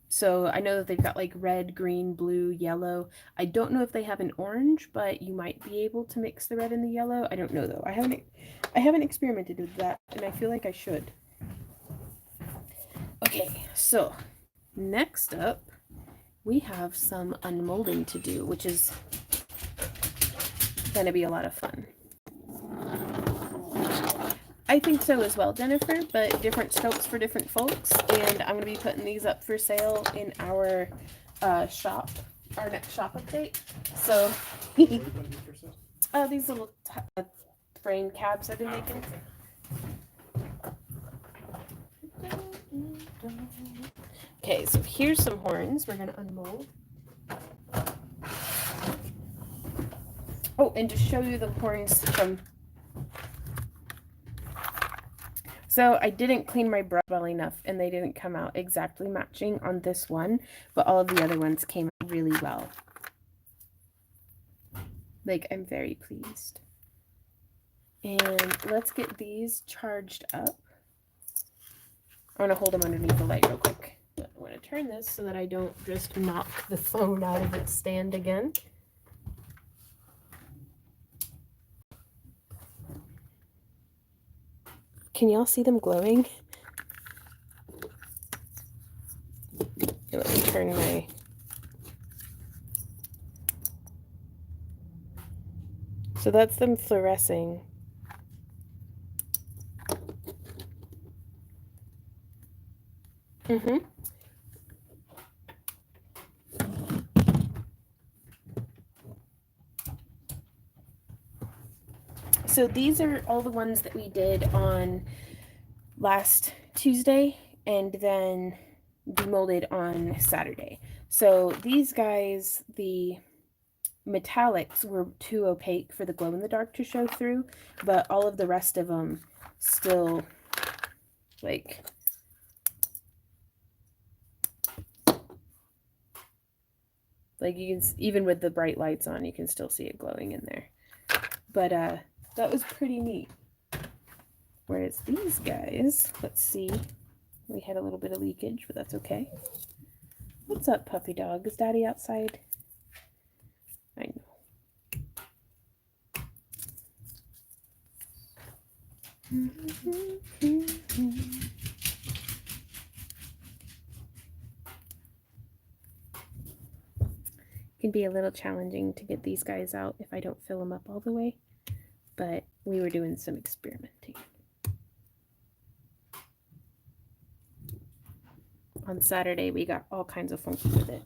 So I know that they've got like red, green, blue, yellow. I don't know if they have an orange, but you might be able to mix the red and the yellow. I don't know though. I haven't experimented with that, and I feel like I should. Okay, so next up we have some unmolding to do, which is going to be a lot of fun. I think so as well, Jennifer, but different strokes for different folks. And I'm going to be putting these up for sale in our shop, our next shop update. So, these little frame cabs I've been making. Okay, so here's some horns we're going to unmold. Oh, and to show you the horns from... So I didn't clean my brush well enough, and they didn't come out exactly matching on this one, but all of the other ones came out really well. Like, I'm very pleased. And let's get these charged up. I'm going to hold them underneath the light real quick. But I'm going to turn this so that I don't just knock the phone out of its stand again. Can y'all see them glowing? Let me turn my... So that's them fluorescing. So these are all the ones that we did on last Tuesday and then demolded on Saturday. So these guys, the metallics were too opaque for the glow in the dark to show through, but all of the rest of them still like you can, even with the bright lights on, you can still see it glowing in there. But that was pretty neat. Whereas these guys, let's see, we had a little bit of leakage, but that's okay. What's up, puppy dog? Is Daddy outside? I know. It can be a little challenging to get these guys out if I don't fill them up all the way, but we were doing some experimenting. On Saturday, we got all kinds of funky with it.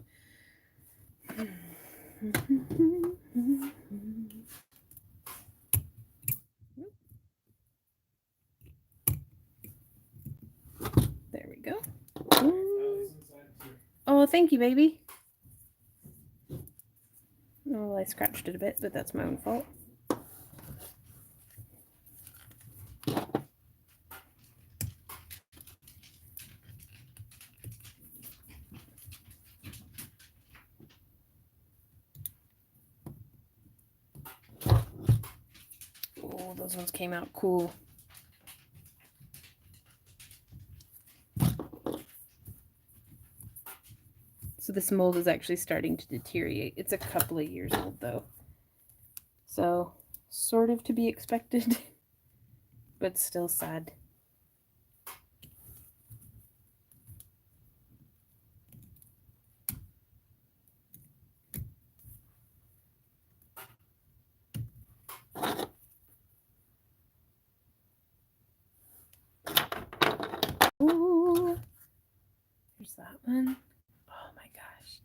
There we go. Oh, thank you, baby. Oh, I scratched it a bit, but that's my own fault. Oh, those ones came out cool. So this mold is actually starting to deteriorate. It's a couple of years old though. So sort of to be expected, but still sad. Ooh, here's that one. Oh my gosh.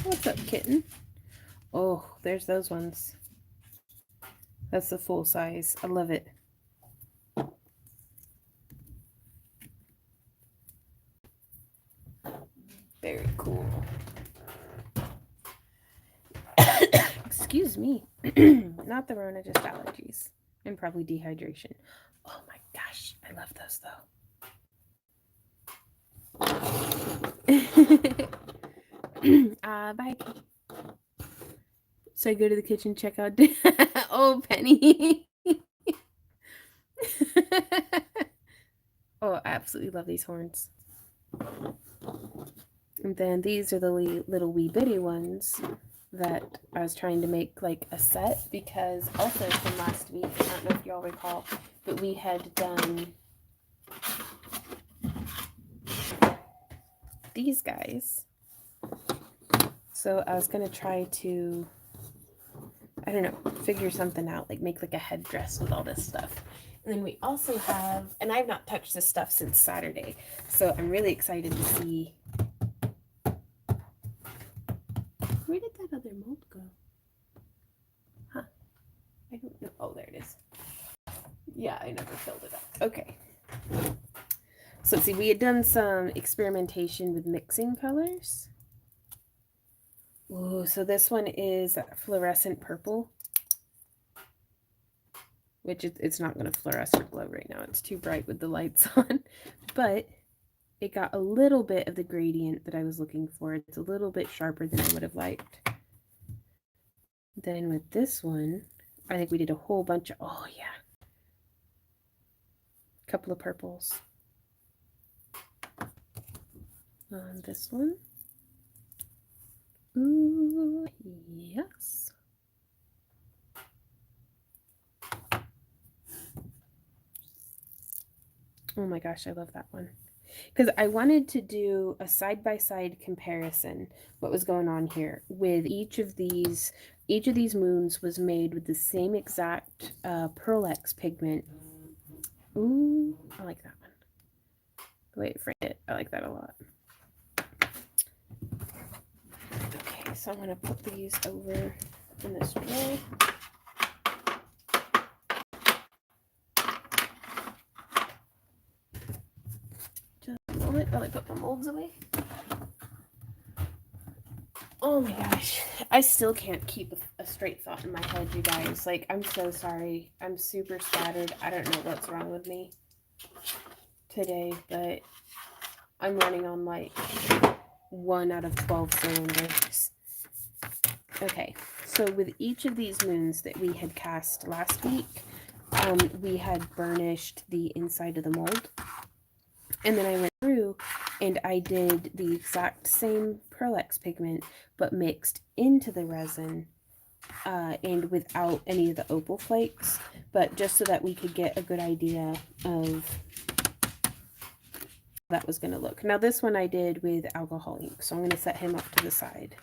What's up, kitten? Oh, there's those ones. That's the full size. I love it. me. Not the Rona, just allergies. And probably dehydration. Oh my gosh, I love those though. Bye. So I go to the kitchen, check out. Oh, Penny. Oh, I absolutely love these horns. And then these are the little wee bitty ones that I was trying to make like a set, because also from last week, I don't know if y'all recall, but we had done these guys. So I was going to try to, I don't know, figure something out, like make like a headdress with all this stuff. And then we also have, and I've not touched this stuff since Saturday, so I'm really excited to see. Where did that other mold go? Huh. I don't know. Oh, there it is. Yeah, I never filled it up. Okay. So let's see, we had done some experimentation with mixing colors. Oh, so this one is fluorescent purple, which it's not going to fluorescent glow right now. It's too bright with the lights on, but it got a little bit of the gradient that I was looking for. It's a little bit sharper than I would have liked. Then with this one, I think we did a whole bunch of, oh yeah, a couple of purples. On this one. Ooh, yes. Oh my gosh, I love that one. Because I wanted to do a side-by-side comparison, what was going on here with each of these moons was made with the same exact Pearl X pigment. Ooh, I like that one. The way it framed it, I like that a lot. Okay, so I'm going to put these over in this tray. Just a moment while I put my molds away. Oh my gosh, I still can't keep a straight thought in my head, you guys. Like, I'm so sorry. I'm super scattered. I don't know what's wrong with me today, but I'm running on like 1 out of 12 cylinders. Okay, so with each of these moons that we had cast last week, we had burnished the inside of the mold. And then I went through and I did the exact same Pearl X pigment, but mixed into the resin and without any of the opal flakes, but just so that we could get a good idea of how that was going to look. Now this one I did with alcohol ink, so I'm going to set him up to the side.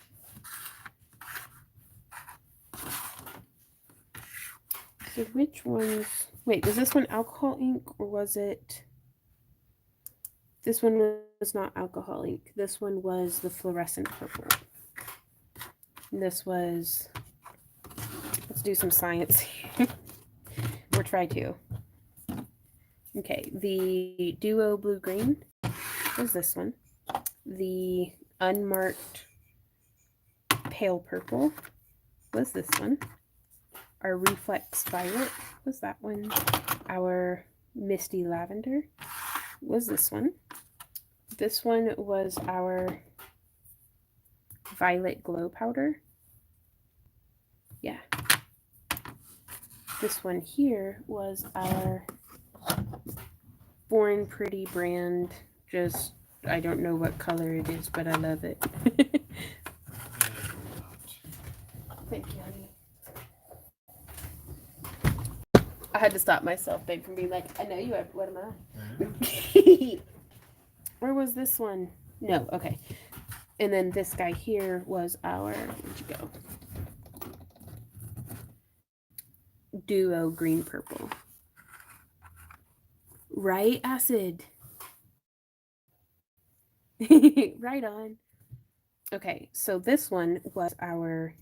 So which ones, wait, was this one alcohol ink or was it, this one was not alcohol ink, this one was the fluorescent purple. And this was, let's do some science here, or try to. Okay, the Duo Blue Green was this one. The Unmarked Pale Purple was this one. Our Reflex Violet was that one. Our Misty Lavender was this one. This one was our Violet Glow Powder. Yeah. This one here was our Born Pretty brand. Just, I don't know what color it is, but I love it. Thank you, honey. I had to stop myself, babe, from being like, I know you have, what am I? Where was this one? No, okay. And then this guy here was our, where'd you go? Duo Green Purple. Right, Acid? Right on. Okay, so this one was our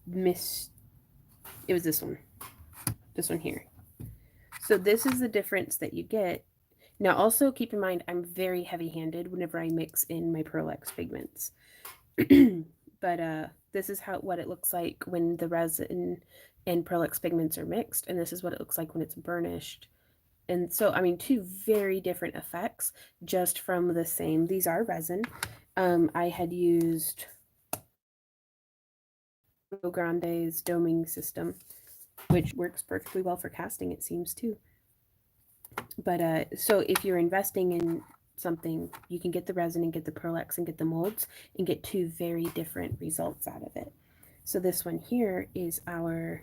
it was this one. This one here. So this is the difference that you get. Now also keep in mind, I'm very heavy-handed whenever I mix in my Pearl X pigments. But this is what it looks like when the resin and Pearl-Ex pigments are mixed, and this is what it looks like when it's burnished. And so, I mean, two very different effects just from the same. These are resin. I had used Grande's doming system, which works perfectly well for casting, it seems, too. But so if you're investing in something, you can get the resin and get the Pearl-Ex and get the molds and get two very different results out of it. So this one here is our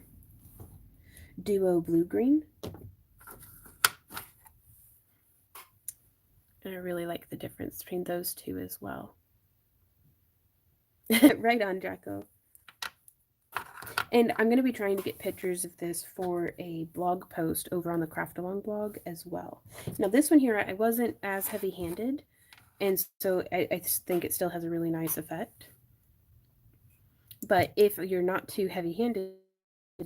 Duo Blue-Green. And I really like the difference between those two as well. Right on, Draco. And I'm going to be trying to get pictures of this for a blog post over on the Craft Along blog as well. Now this one here, I wasn't as heavy-handed, and so I think it still has a really nice effect. But if you're not too heavy-handed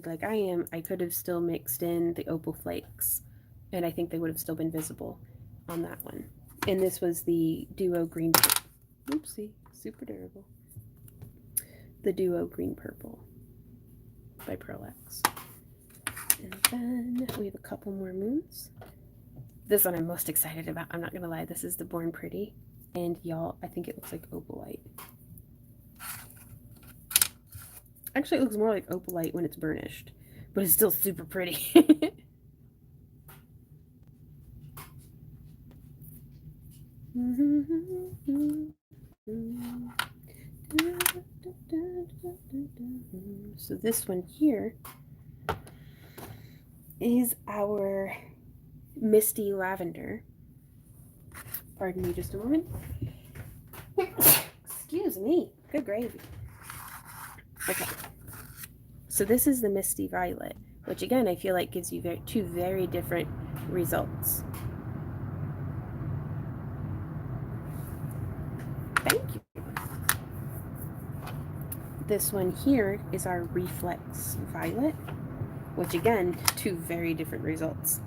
like I am, I could have still mixed in the opal flakes, and I think they would have still been visible on that one. And this was the Duo Green. Oopsie, super durable. The Duo Green Purple by Pearl-Ex. And then we have a couple more moons. This one I'm most excited about. I'm not gonna lie, this is the Born Pretty. And y'all, I think it looks like opalite. Actually, it looks more like opalite when it's burnished, but it's still super pretty. So this one here is our Misty Lavender. Pardon me just a moment. Excuse me. Good gravy. Okay. So this is the Misty Violet, which again I feel like gives you two very different results. Thank you. This one here is our Reflex Violet, which again, two very different results.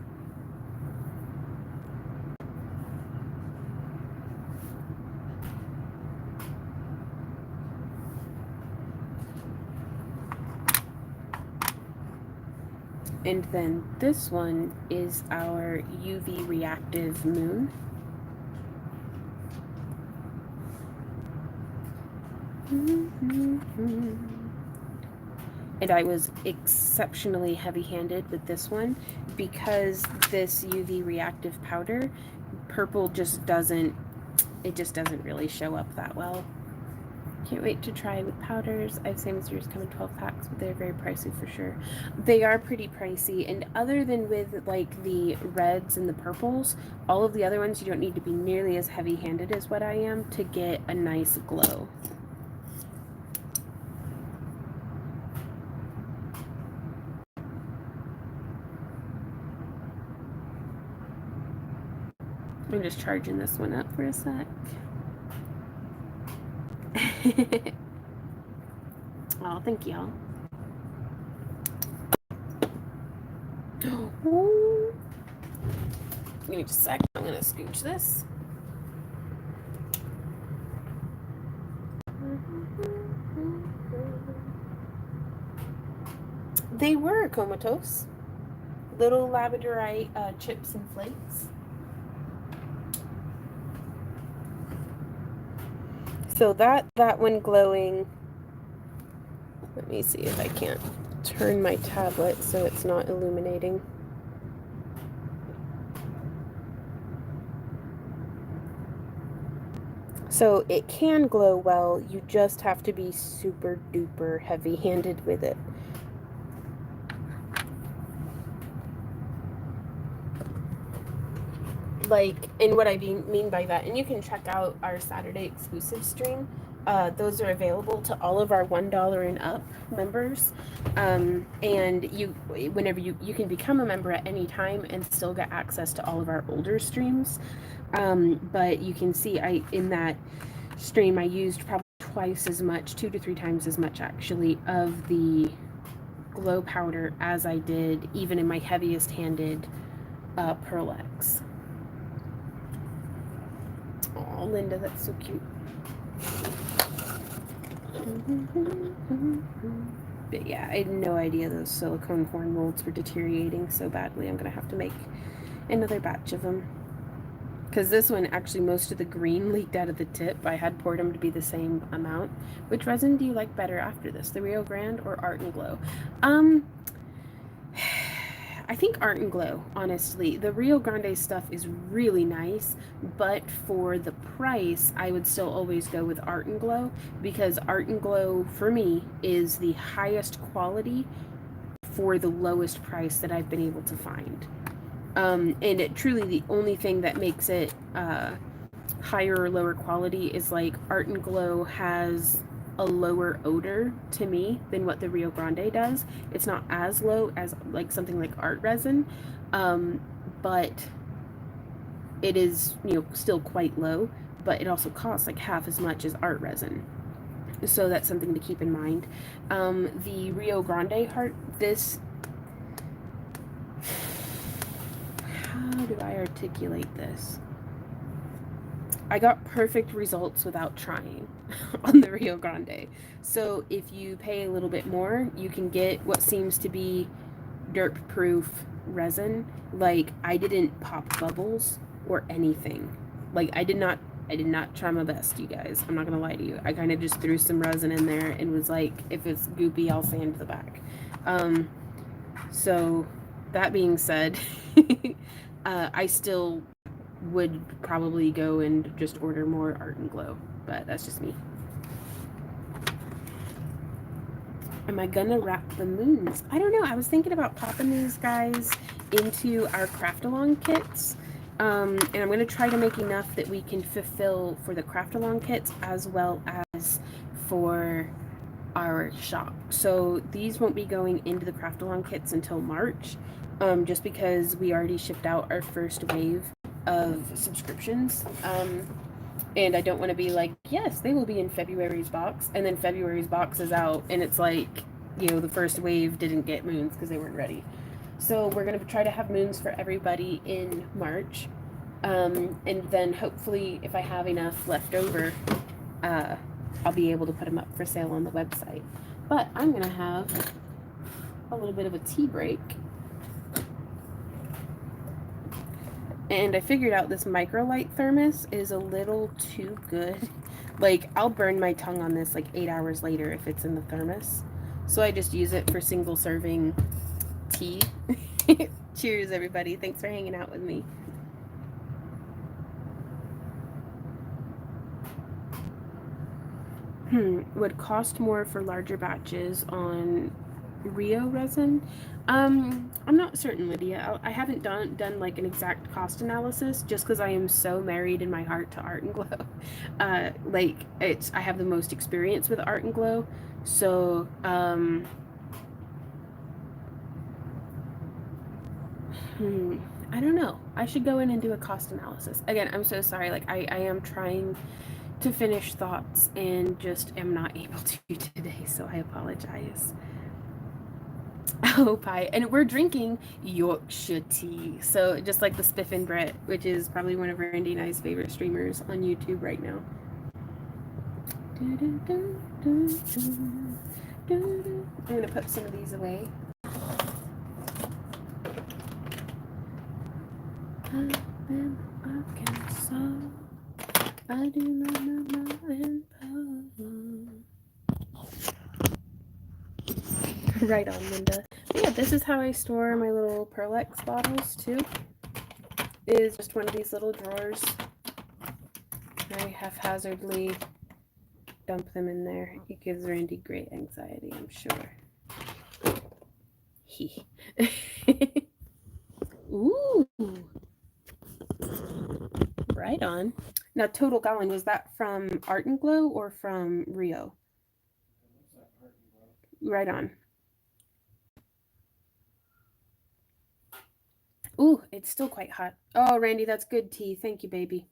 And then this one is our UV Reactive Moon. And I was exceptionally heavy-handed with this one because this UV reactive powder, purple just doesn't really show up that well. Can't wait to try with powders. I've seen yours come in 12 packs, but they're very pricey for sure. They are pretty pricey, and other than with like the reds and the purples, all of the other ones you don't need to be nearly as heavy-handed as what I am to get a nice glow. I'm just charging this one up for a sec. Oh, thank y'all. Give me just a sec. I'm gonna scooch this. They were comatose. Little labradorite chips and flakes. So that one glowing. Let me see if I can't turn my tablet so it's not illuminating. So it can glow well, you just have to be super duper heavy-handed with it. Like, and what I mean by that, and you can check out our Saturday exclusive stream. Those are available to all of our $1 and up members. And whenever you can become a member at any time and still get access to all of our older streams. But you can see in that stream I used probably twice as much, 2 to 3 times as much actually, of the glow powder as I did even in my heaviest handed Pearl-Ex. Oh, Linda, that's so cute. But yeah, I had no idea those silicone horn molds were deteriorating so badly. I'm gonna have to make another batch of them. Because this one, actually, most of the green leaked out of the tip. I had poured them to be the same amount. Which resin do you like better after this? The Rio Grande or Art and Glow? I think Art and Glow, honestly. The Rio Grande stuff is really nice, but for the price, I would still always go with Art and Glow, because Art and Glow, for me, is the highest quality for the lowest price that I've been able to find. And it truly, the only thing that makes it higher or lower quality is like Art and Glow has a lower odor to me than what the Rio Grande does. It's not as low as like something like Art Resin, but it is, you know, still quite low, but it also costs like half as much as Art Resin. So that's something to keep in mind. The Rio Grande heart, this, how do I articulate this? I got perfect results without trying on the Rio Grande. So if you pay a little bit more, you can get what seems to be dirt-proof resin. Like, I didn't pop bubbles or anything. Like, I did not try my best, you guys. I'm not gonna lie to you. I kind of just threw some resin in there and was like, if it's goopy, I'll sand the back. So that being said, I still would probably go and just order more Art and Glow, but that's just me. Am I gonna wrap the moons? I don't know. I was thinking about popping these guys into our craft along kits. And I'm going to try to make enough that we can fulfill for the craft along kits as well as for our shop. So these won't be going into the craft along kits until March, just because we already shipped out our first wave of subscriptions. And I don't want to be like, yes, they will be in February's box, and then February's box is out and it's like, you know, the first wave didn't get moons because they weren't ready. So we're going to try to have moons for everybody in March. And then hopefully if I have enough left over, I'll be able to put them up for sale on the website. But I'm going to have a little bit of a tea break. And I figured out this microlight thermos is a little too good. Like, I'll burn my tongue on this like 8 hours later if it's in the thermos. So I just use it for single serving tea. Cheers, everybody. Thanks for hanging out with me. Would cost more for larger batches on Rio resin? I'm not certain, Lydia. I haven't done like an exact cost analysis just because I am so married in my heart to Art and Glow. Like, I have the most experience with Art and Glow, so I don't know. I should go in and do a cost analysis. Again, I'm so sorry. Like, I am trying to finish thoughts and just am not able to today, so I apologize. Oh, pie. And we're drinking Yorkshire tea. So just like the Spiffin Brett, which is probably one of Randy and I's favorite streamers on YouTube right now. I'm going to put some of these away. I do not know my Right on, Linda. But yeah, this is how I store my little Pearl-Ex bottles too. It is just one of these little drawers. I haphazardly dump them in there. It gives Randy great anxiety, I'm sure. He. Ooh. Right on. Now, Total Gallon, was that from Art and Glow or from Rio? Right on. Ooh, it's still quite hot. Oh, Randy, that's good tea. Thank you, baby.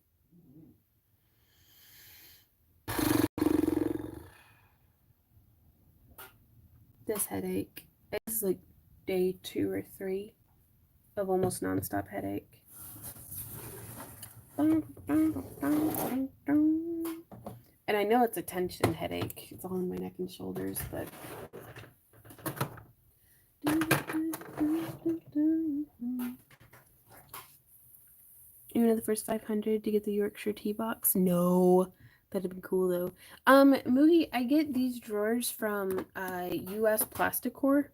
This headache is like day 2 or 3 of almost nonstop headache. And I know it's a tension headache. It's all in my neck and shoulders, but. You know, the first 500 to get the Yorkshire tea box? No. That'd be cool though. Moogie, I get these drawers from US Plasticor.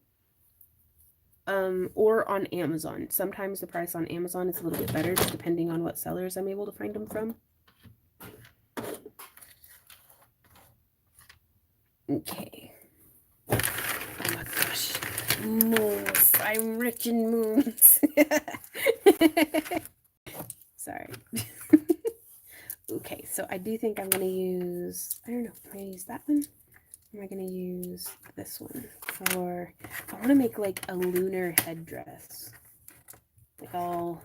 Or on Amazon. Sometimes the price on Amazon is a little bit better, just depending on what sellers I'm able to find them from. Okay. Oh my gosh. Moons. I'm rich in moons. Sorry. Okay, so I do think I'm going to use, I don't know, am I going to use that one? Or am I going to use this one? Or I want to make like a lunar headdress. Like all,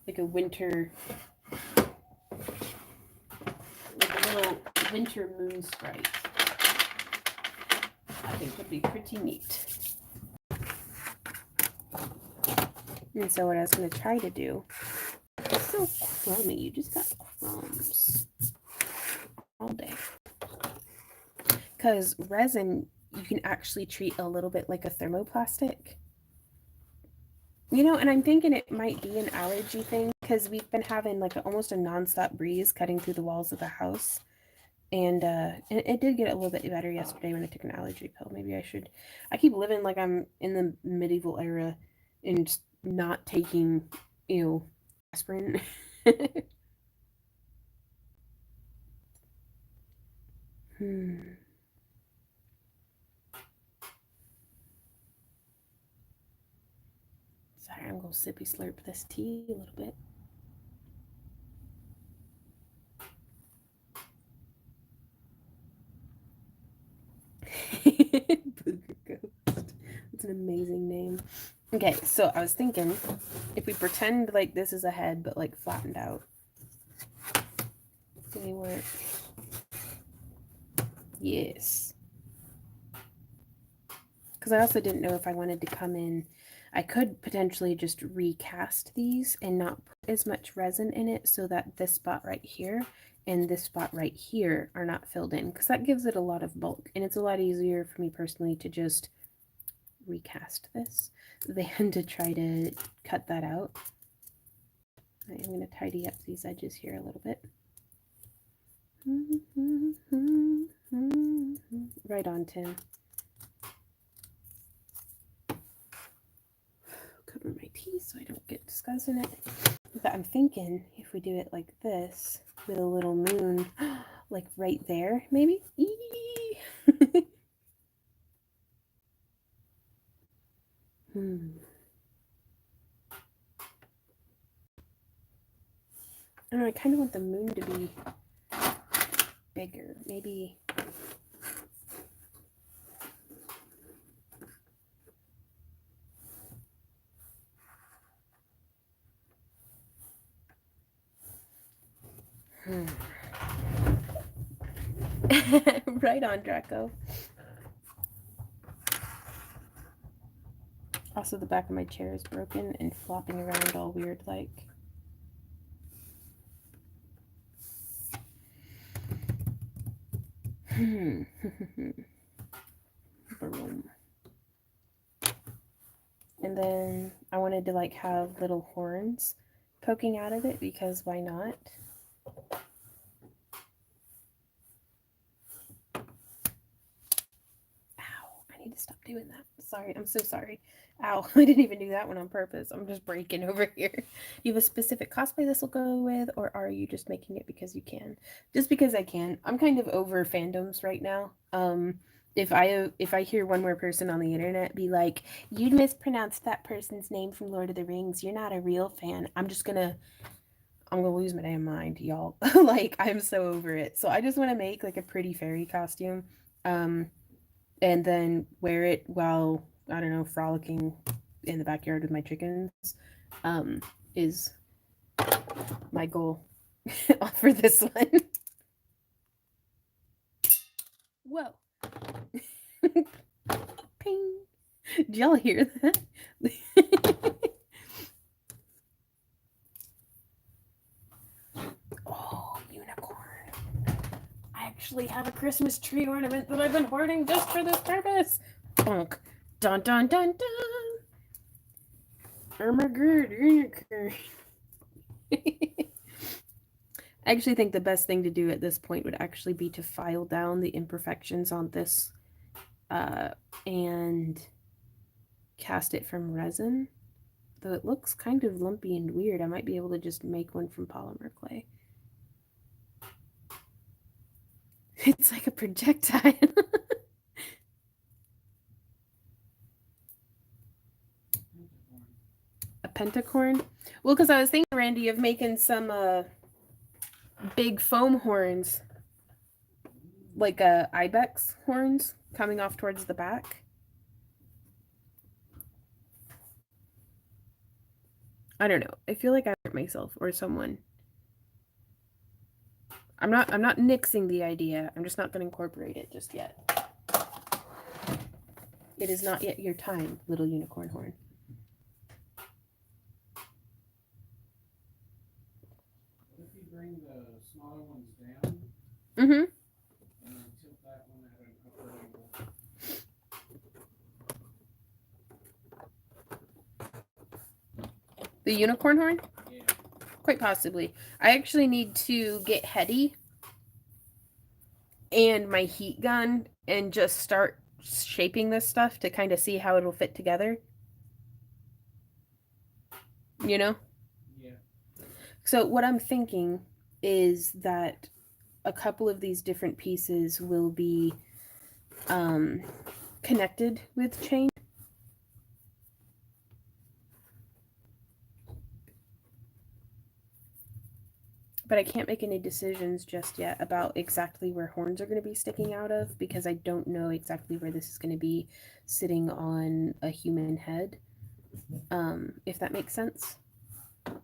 like a winter, like a little winter moon sprite. I think would be pretty neat. And so what I was going to try to do, it's so crummy, you just got crumbs all day. Because resin, you can actually treat a little bit like a thermoplastic. You know, and I'm thinking it might be an allergy thing because we've been having like almost a nonstop breeze cutting through the walls of the house. And it did get a little bit better yesterday when I took an allergy pill. Maybe I should. I keep living like I'm in the medieval era and just not taking, you know, aspirin. Sorry, I'm going to sippy slurp this tea a little bit. Booger Ghost. It's an amazing name. Okay, so I was thinking if we pretend like this is a head but like flattened out. Do they work? Yes. Because I also didn't know if I wanted to come in. I could potentially just recast these and not put as much resin in it so that this spot right here and this spot right here are not filled in, because that gives it a lot of bulk, and it's a lot easier for me personally to just recast this than to try to cut that out. I am going to tidy up these edges here a little bit. Right on, Tim. Cover my tea so I don't get disgust in it. But I'm thinking if we do it like this with a little moon, like right there, maybe. I don't know, I kind of want the moon to be bigger, maybe. Right on, Draco. Also, the back of my chair is broken and flopping around all weird like. And then I wanted to like have little horns poking out of it because why not? Ow, I need to stop doing that. Sorry, I'm so sorry. Ow, I didn't even do that one on purpose. I'm just breaking over here. Do you have a specific cosplay this will go with, or are you just making it because you can? Just because I can. I'm kind of over fandoms right now. If I hear one more person on the internet be like, "You mispronounced that person's name from Lord of the Rings. You're not a real fan." I'm gonna lose my damn mind, y'all. Like, I'm so over it. So I just want to make like a pretty fairy costume, and then wear it while, I don't know, frolicking in the backyard with my chickens. Is my goal for this one. Whoa. Ping. Did y'all hear that? Oh, unicorn. I actually have a Christmas tree ornament that I've been hoarding just for this purpose. Bonk. Dun dun dun dun. Oh my god. I actually think the best thing to do at this point would actually be to file down the imperfections on this and cast it from resin. Though it looks kind of lumpy and weird, I might be able to just make one from polymer clay. It's like a projectile. A pentacorn? Well, because I was thinking, Randy, of making some big foam horns, like ibex horns coming off towards the back. I don't know. I feel like I hurt myself or someone. I'm not nixing the idea. I'm just not going to incorporate it just yet. It is not yet your time, little unicorn horn. What if you bring the smaller ones down? Mm-hmm. And then tilt that one at an upper angle? The unicorn horn? Yeah. Quite possibly. I actually need to get heady and my heat gun and just start shaping this stuff to kind of see how it'll fit together. You know? Yeah. So what I'm thinking is that a couple of these different pieces will be connected with chain. But I can't make any decisions just yet about exactly where horns are going to be sticking out of, because I don't know exactly where this is going to be sitting on a human head, if that makes sense. Woo!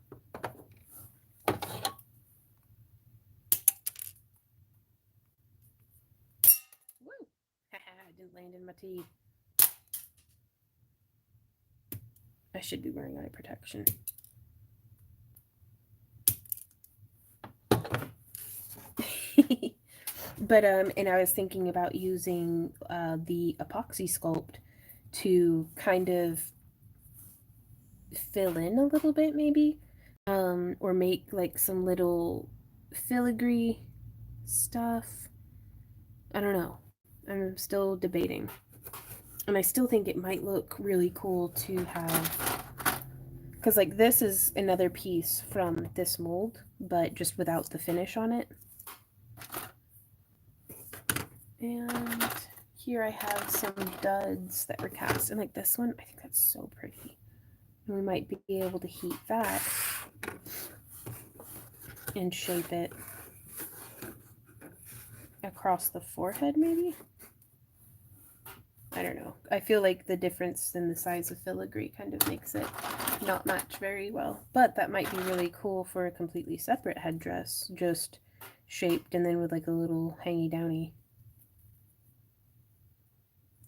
Haha, I didn't land in my teeth. I should be wearing eye protection. But and I was thinking about using the epoxy sculpt to kind of fill in a little bit, maybe, or make like some little filigree stuff. I don't know. I'm still debating, and I still think it might look really cool to have, because like this is another piece from this mold, but just without the finish on it. And here I have some duds that were cast, and like this one, I think that's so pretty. And we might be able to heat that and shape it across the forehead, maybe? I don't know. I feel like the difference in the size of filigree kind of makes it not match very well. But that might be really cool for a completely separate headdress, just shaped and then with like a little hangy downy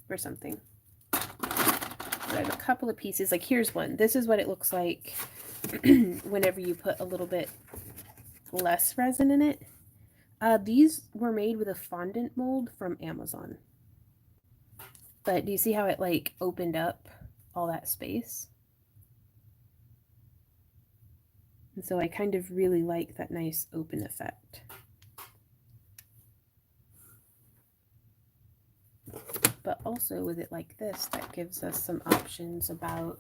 or something. But I have a couple of pieces. Like here's one. This is what it looks like whenever you put a little bit less resin in it. These were made with a fondant mold from Amazon. But do you see how it like opened up all that space? And so I kind of really like that nice open effect. But also with it like this, that gives us some options about,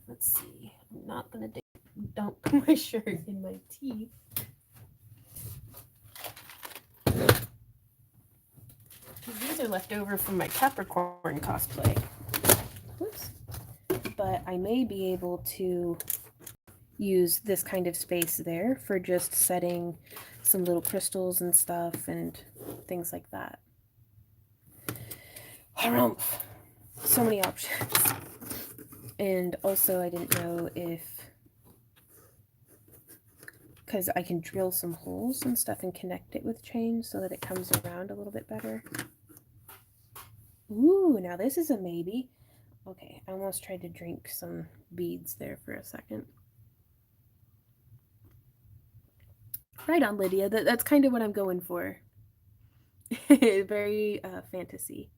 let's see, I'm not gonna dump my shirt in my teeth. These are left over from my Capricorn cosplay. Whoops. But I may be able to use this kind of space there for just setting some little crystals and stuff and things like that. Harumph. So many options. And also I didn't know if, because I can drill some holes and stuff and connect it with chain so that it comes around a little bit better. Ooh, now this is a maybe. Okay, I almost tried to drink some beads there for a second. Right on, Lydia. That's kind of what I'm going for. Very fantasy.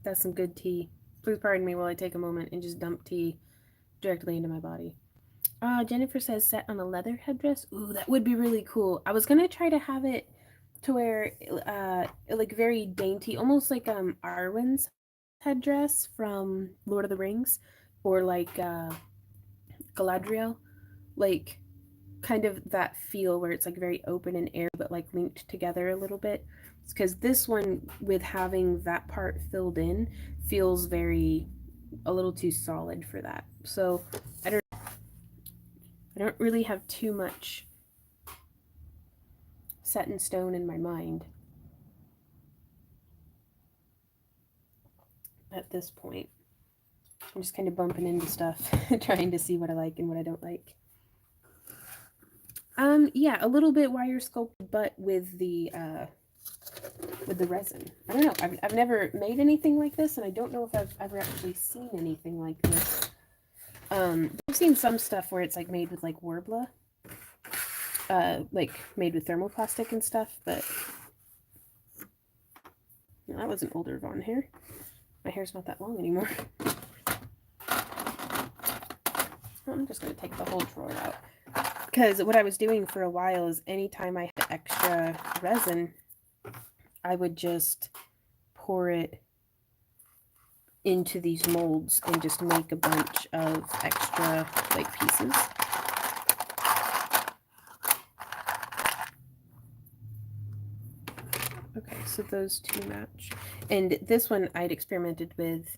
That's some good tea. Please pardon me while I take a moment and just dump tea directly into my body. Jennifer says set on a leather headdress. Ooh, that would be really cool. I was gonna try to have it to where, like very dainty, almost like Arwen's headdress from Lord of the Rings, or like Galadriel, like kind of that feel where it's like very open and airy, but like linked together a little bit. Because this one, with having that part filled in, feels very a little too solid for that. So I don't really have too much set in stone in my mind at this point. I'm just kind of bumping into stuff, trying to see what I like and what I don't like. Yeah, a little bit wire sculpted, but with the resin. I don't know. I've never made anything like this, and I don't know if I've ever actually seen anything like this. I've seen some stuff where it's like made with like Worbla, like made with thermoplastic and stuff, but no, that was an older Vaughn hair. My hair's not that long anymore. I'm just going to take the whole drawer out. Because what I was doing for a while is anytime I had extra resin, I would just pour it into these molds and just make a bunch of extra like pieces. Okay, so those two match. And this one I'd experimented with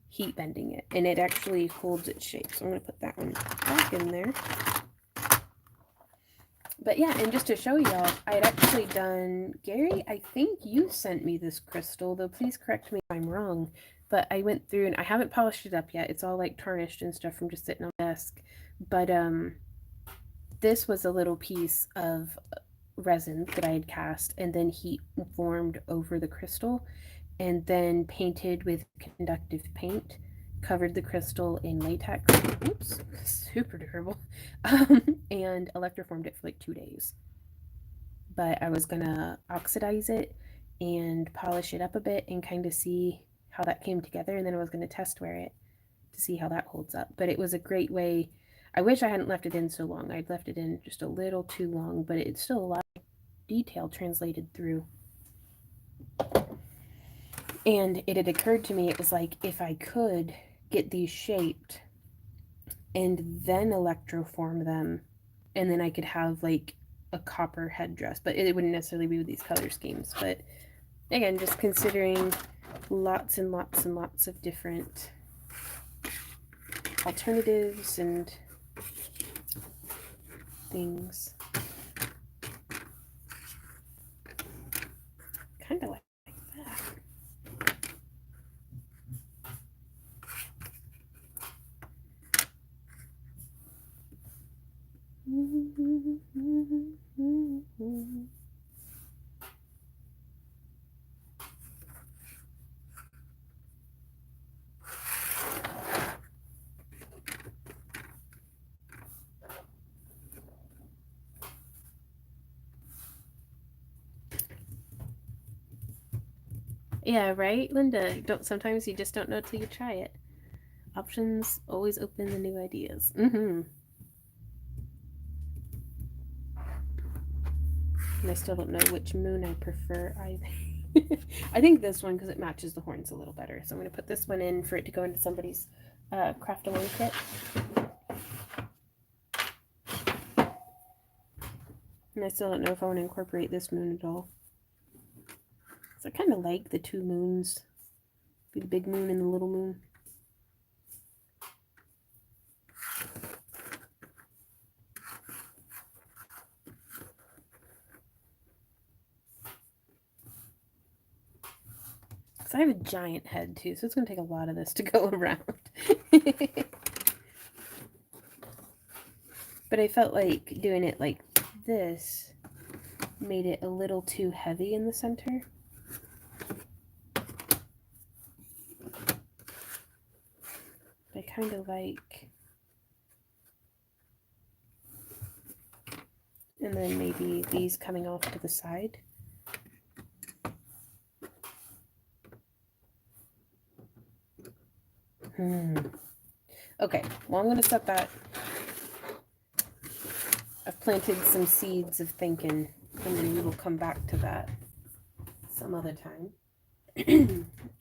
heat bending it, and it actually holds its shape. So I'm going to put that one back in there. But yeah, and just to show y'all, I had actually done, Gary, I think you sent me this crystal, though please correct me if I'm wrong. But I went through and I haven't polished it up yet. It's all like tarnished and stuff from just sitting on the desk. But this was a little piece of resin that I had cast and then heat formed over the crystal, and then painted with conductive paint, covered the crystal in latex. Oops, super durable. And electroformed it for like 2 days. But I was gonna oxidize it and polish it up a bit and kind of see how that came together, and then I was gonna test wear it to see how that holds up. But it was a great way. I wish I hadn't left it in so long. I'd left it in just a little too long, but it's still a lot of detail translated through. And it had occurred to me, it was like, if I could get these shaped and then electroform them, and then I could have like a copper headdress, but it wouldn't necessarily be with these color schemes. But again, just considering lots and lots and lots of different alternatives and things. Kind of like that. Yeah, right, Linda? Don't Sometimes you just don't know till you try it. Options always open the new ideas. And I still don't know which moon I prefer either. I think this one because it matches the horns a little better. So I'm going to put this one in for it to go into somebody's craft along kit. And I still don't know if I want to incorporate this moon at all. So I kind of like the two moons. The big moon and the little moon. Because I have a giant head too, so it's going to take a lot of this to go around. But I felt like doing it like this made it a little too heavy in the center. I kind of like, and then maybe these coming off to the side. Okay, well, I'm going to set that. I've planted some seeds of thinking, and then we will come back to that some other time.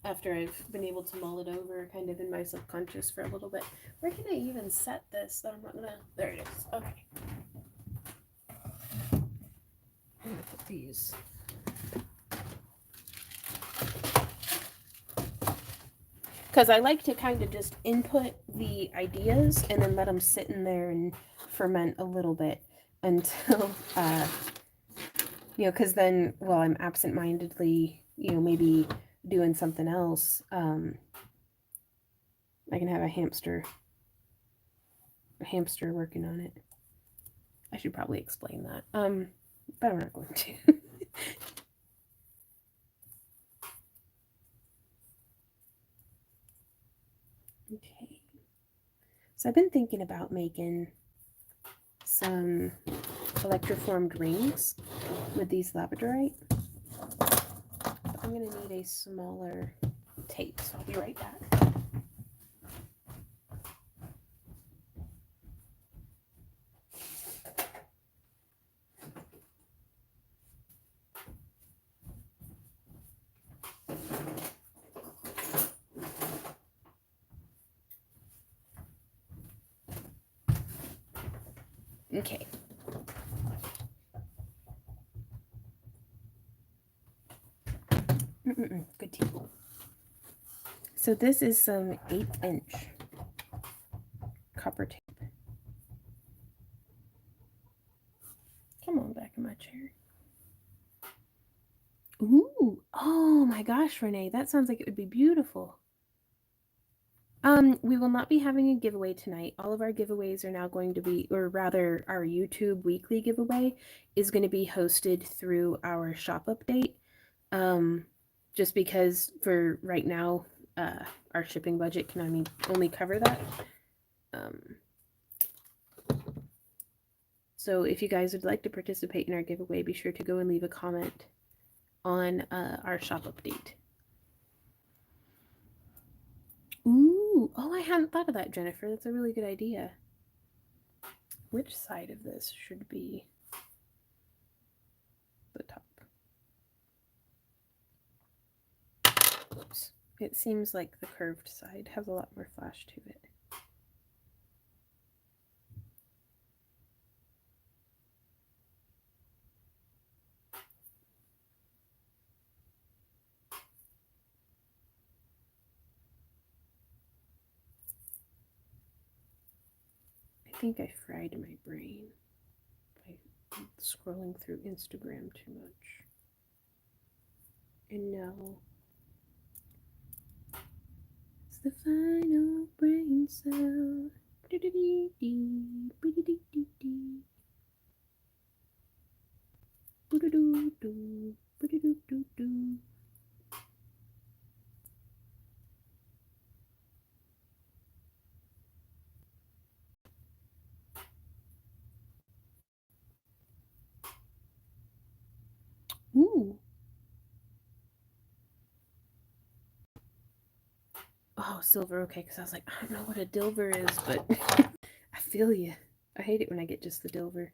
After I've been able to mull it over kind of in my subconscious for a little bit. Where can I even set this that I'm not gonna, there it is, okay. I'm gonna put these. Because I like to kind of just input the ideas and then let them sit in there and ferment a little bit until, you know, because then while I'm absent-mindedly, you know, maybe doing something else, I can have a hamster working on it. I should probably explain that, but I'm not going to. Okay, so I've been thinking about making some electroformed rings with these labradorite. But I'm going to need a smaller tape, so I'll be right back. Okay. Good tape. So this is some 1/8" copper tape. Come on back in my chair. Ooh, oh my gosh, Renee, that sounds like it would be beautiful. We will not be having a giveaway tonight. All of our giveaways are now going to be, or rather our YouTube weekly giveaway is going to be hosted through our shop update. Just because for right now, our shipping budget can only cover that. So if you guys would like to participate in our giveaway, be sure to go and leave a comment on our shop update. Ooh, oh, I hadn't thought of that, Jennifer. That's a really good idea. Which side of this should be the top? Oops. It seems like the curved side has a lot more flash to it. I think I fried my brain by scrolling through Instagram too much. And now it's the final brain cell. Ooh. Oh, silver. Okay, because I was like, I don't know what a dilver is, but I feel you. I hate it when I get just the dilver.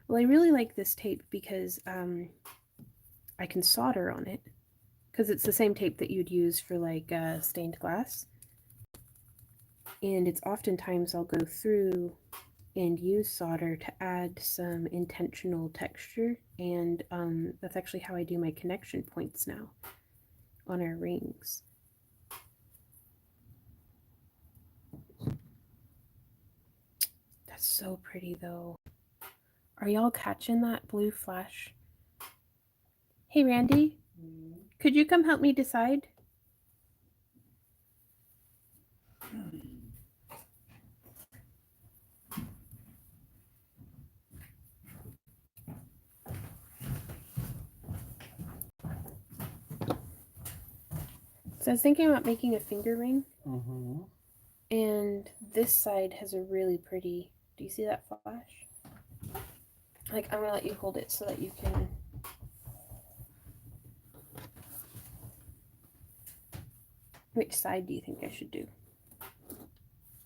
Well, I really like this tape because I can solder on it, because it's the same tape that you'd use for like stained glass. And it's oftentimes I'll go through and use solder to add some intentional texture, and that's actually how I do my connection points now on our rings. That's so pretty though. Are y'all catching that blue flash? Hey Randy, could you come help me decide? So I was thinking about making a finger ring. Mm-hmm. And this side has a really pretty, do you see that flash? Like, I'm going to let you hold it so that you can. Which side do you think I should do?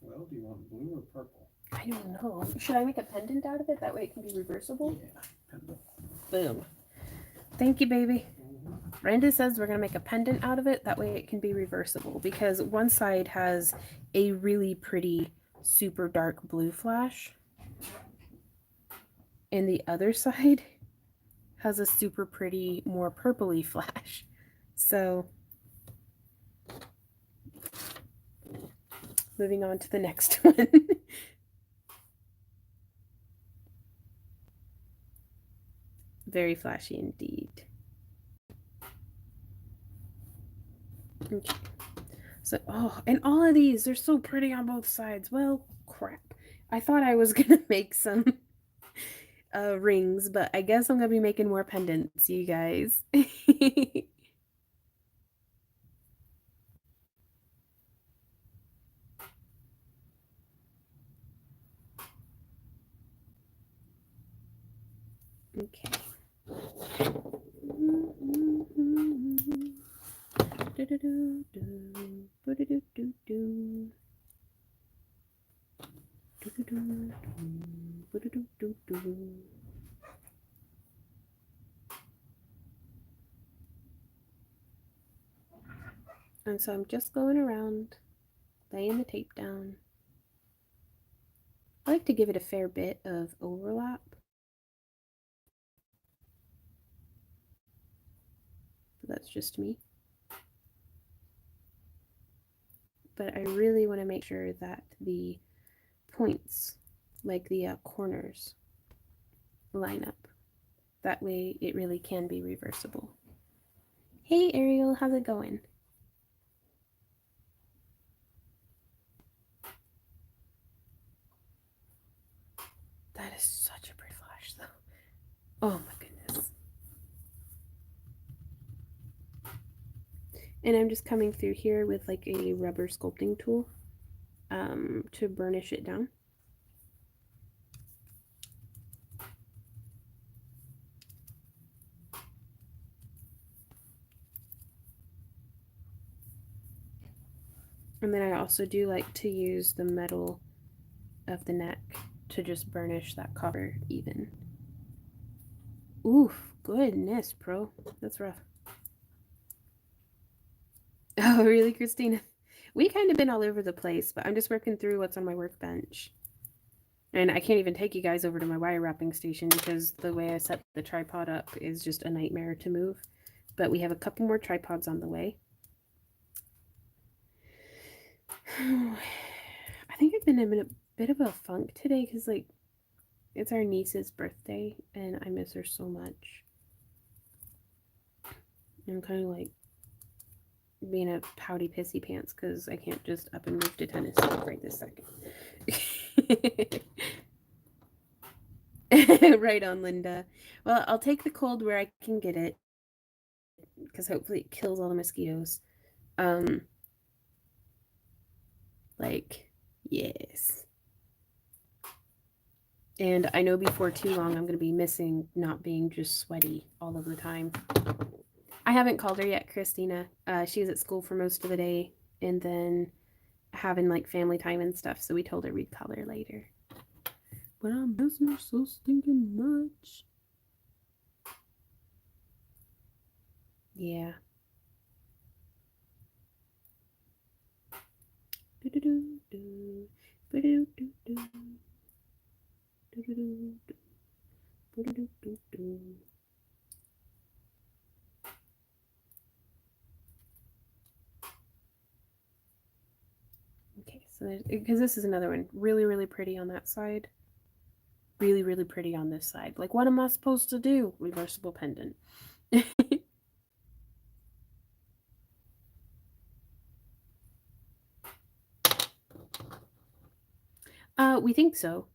Well, do you want blue or purple? I don't know. Should I make a pendant out of it? That way it can be reversible? Yeah, pendant. Boom. Thank you, baby. Mm-hmm. Brenda says we're going to make a pendant out of it. That way it can be reversible. Because one side has a really pretty, super dark blue flash. And the other side has a super pretty, more purpley flash. So, moving on to the next one. Very flashy indeed. Okay. So, oh, and all of these, they're so pretty on both sides. Well, crap. I thought I was gonna make some rings, but I guess I'm gonna be making more pendants, you guys. Okay. And so I'm just going around, laying the tape down. I like to give it a fair bit of overlap. That's just me. But I really want to make sure that the points, like the corners, line up. That way it really can be reversible. Hey Ariel, how's it going? That is such a pretty flash though. Oh my goodness. And I'm just coming through here with like a rubber sculpting tool to burnish it down. And then I also do like to use the metal of the neck to just burnish that copper even. Oof, goodness, bro. That's rough. Oh, really, Christina? We kind of been all over the place, but I'm just working through what's on my workbench. And I can't even take you guys over to my wire wrapping station because the way I set the tripod up is just a nightmare to move. But we have a couple more tripods on the way. I think I've been in a bit of a funk today because, like, it's our niece's birthday and I miss her so much. I'm kind of like being a pouty pissy pants because I can't just up and move to Tennessee right this second. Right on, Linda. Well, I'll take the cold where I can get it because hopefully it kills all the mosquitoes. Like, yes. And I know before too long I'm going to be missing not being just sweaty all of the time. I haven't called her yet, Christina. She's at school for most of the day and then having like family time and stuff. So we told her we'd call her later. But I'm missing her so stinking much. Yeah. Okay, so because this is another one, really, really pretty on that side. Really, really pretty on this side. Like, what am I supposed to do? Reversible pendant. We think so.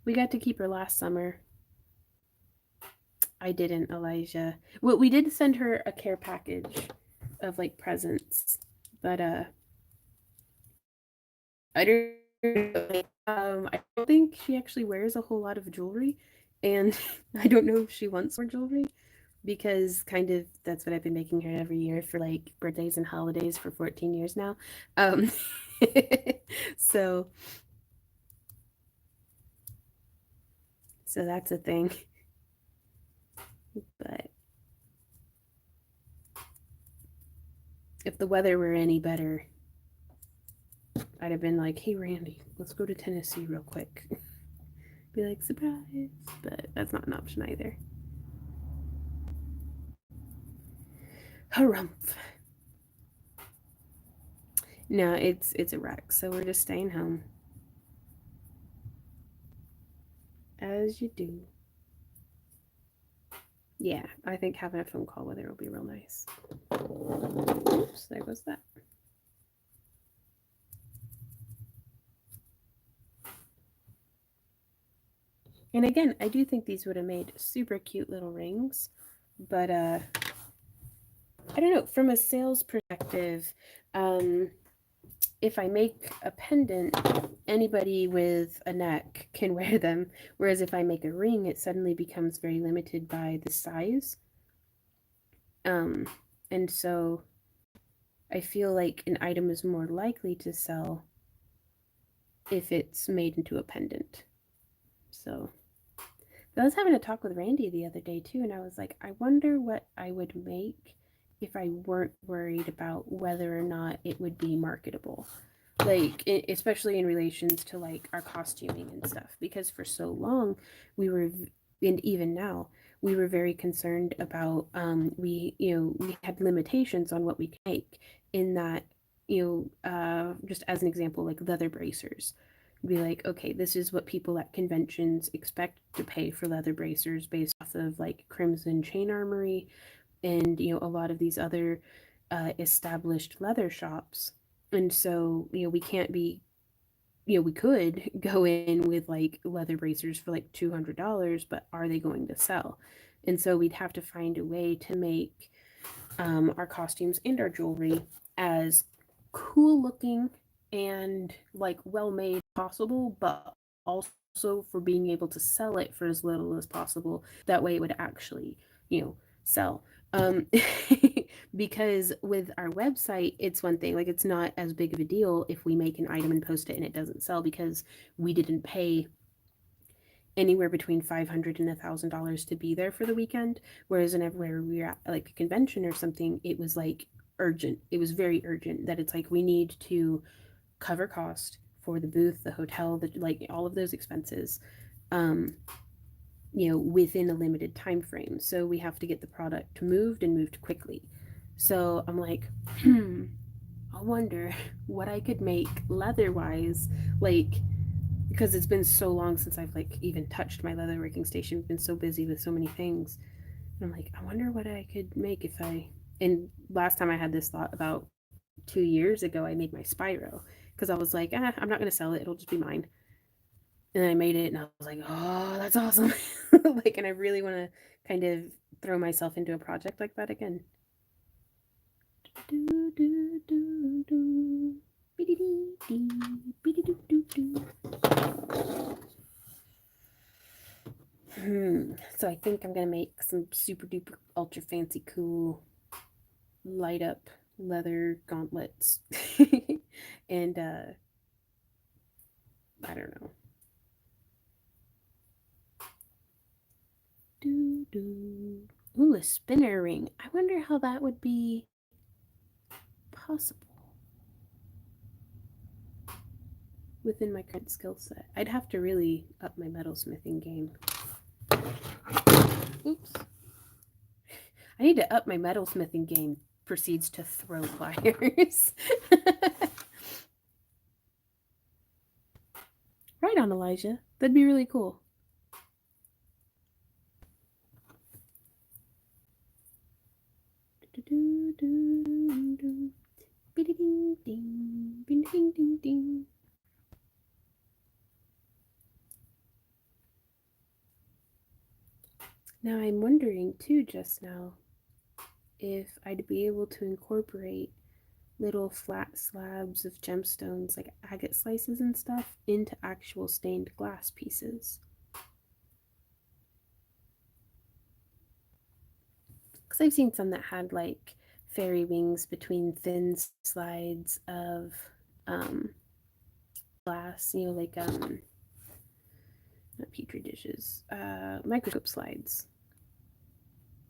We got to keep her last summer. I didn't, Elijah. Well, we did send her a care package of like presents, but I don't I don't think she actually wears a whole lot of jewelry, and I don't know if she wants more jewelry because kind of that's what I've been making her every year for like birthdays and holidays for 14 years now. Um, so so that's a thing. But if the weather were any better, I'd have been like, "Hey, Randy, let's go to Tennessee real quick." Be like, "Surprise!" But that's not an option either. Harumph. No, it's a wreck. So we're just staying home, as you do. Yeah, I think having a phone call with her will be real nice. Oops, there goes that. And again, I do think these would have made super cute little rings, but I don't know. From a sales perspective, if I make a pendant, anybody with a neck can wear them. Whereas if I make a ring, it suddenly becomes very limited by the size. Um, and so I feel like an item is more likely to sell if it's made into a pendant. So I was having a talk with Randy the other day too, and I was like, I wonder what I would make if I weren't worried about whether or not it would be marketable. Like, especially in relations to like our costuming and stuff, because for so long we were, and even now, we were very concerned about we had limitations on what we could make in that just as an example, like leather bracers, be like, okay, this is what people at conventions expect to pay for leather bracers based off of like Crimson Chain Armory and a lot of these other established leather shops. And so we can't be we could go in with like leather bracers for like $200, but are they going to sell? And so we'd have to find a way to make our costumes and our jewelry as cool looking and like well made possible, but also for being able to sell it for as little as possible. That way it would actually, sell. Um, because with our website, it's one thing, like it's not as big of a deal if we make an item and post it and it doesn't sell because we didn't pay anywhere between $500 and $1,000 to be there for the weekend. Whereas whenever we were at like a convention or something, it was like urgent. It was very urgent that it's like we need to cover cost for the booth, the hotel, like all of those expenses, um, within a limited time frame. So we have to get the product moved and moved quickly. So I'm like, I wonder what I could make leather wise, like because it's been so long since I've like even touched my leather working station. I've been so busy with so many things. And I'm like, I wonder what I could make if I. And last time I had this thought about 2 years ago, I made my Spyro because I was like, I'm not gonna sell it; it'll just be mine. And then I made it, and I was like, oh, that's awesome! Like, and I really want to kind of throw myself into a project like that again. Do, do, do, do. So I think I'm gonna make some super duper ultra fancy cool light up leather gauntlets. And I don't know. Ooh, a spinner ring. I wonder how that would be possible within my current skill set. I'd have to really up my metalsmithing game. Oops. I need to up my metalsmithing game. Proceeds to throw pliers. Right on, Elijah. That'd be really cool. Now I'm wondering too just now if I'd be able to incorporate little flat slabs of gemstones like agate slices and stuff into actual stained glass pieces. Because I've seen some that had like fairy wings between thin slides of glass, you know, like not petri dishes, microscope slides,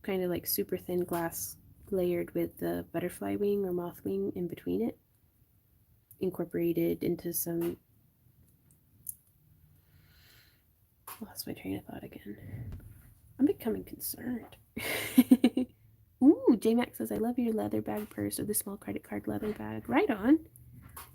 kind of like super thin glass layered with the butterfly wing or moth wing in between it, incorporated into some. Lost my train of thought again. I'm becoming concerned. Ooh, J-Max says, I love your leather bag purse or the small credit card leather bag. Right on.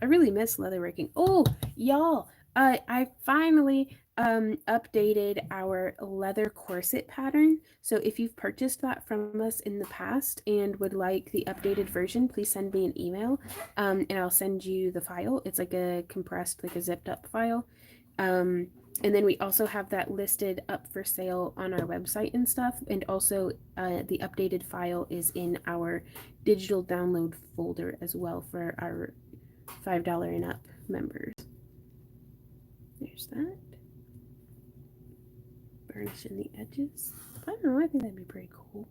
I really miss leatherworking. Oh, y'all, I finally updated our leather corset pattern. So if you've purchased that from us in the past and would like the updated version, please send me an email, and I'll send you the file. It's like a compressed, like a zipped up file. And then we also have that listed up for sale on our website and stuff. And also the updated file is in our digital download folder as well for our $5 and up members. There's that. Burnishing the edges. I don't know, I think that'd be pretty cool.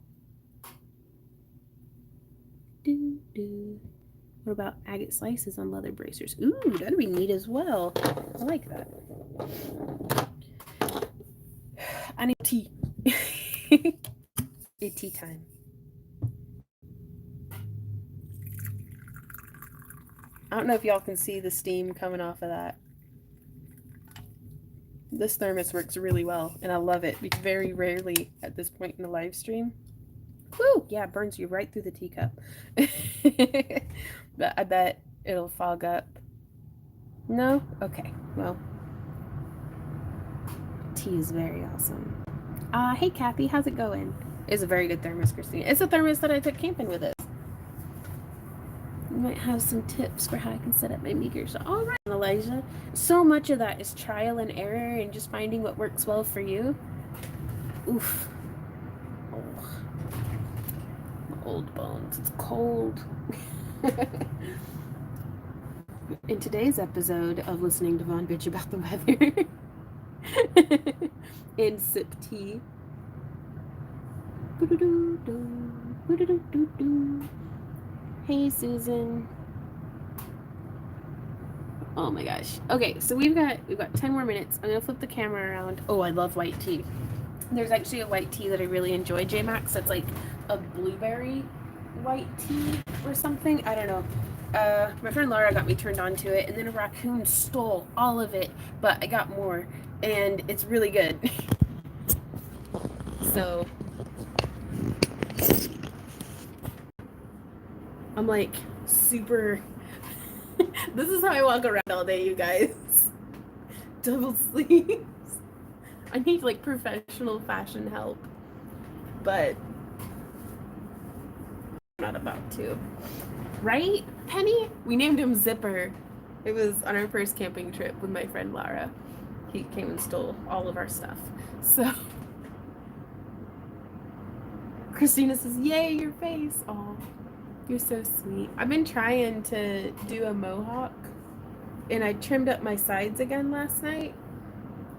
What about agate slices on leather bracers? Ooh, that'd be neat as well. I like that. I need tea. It's tea time. I don't know if y'all can see the steam coming off of that. This thermos works really well, and I love it. Very rarely at this point in the live stream. Woo! Yeah, it burns you right through the teacup. But I bet it'll fog up. No? Okay, well. Tea is very awesome. Hey Kathy, how's it going? It's a very good thermos, Christine. It's a thermos that I took camping with us. You might have some tips for how I can set up my meters. All right, Elijah. So much of that is trial and error and just finding what works well for you. Oof. Oh. My old bones. It's cold. In today's episode of Listening to Vaughn bitch about the weather and sip tea. Hey Susan. Oh my gosh. Okay, so we've got 10 more minutes. I'm gonna flip the camera around. Oh, I love white tea. There's actually a white tea that I really enjoy, J-Max. That's like a blueberry white tea or something. I don't know. My friend Laura got me turned on to it, and then a raccoon stole all of it, but I got more, and it's really good. So I'm like super. This is how I walk around all day, you guys. Double sleeves. I need like professional fashion help, but I'm not about to. Right, Penny? We named him Zipper. It was on our first camping trip with my friend Laura. He came and stole all of our stuff. So Christina says, yay, your face. Oh, you're so sweet. I've been trying to do a mohawk, and I trimmed up my sides again last night.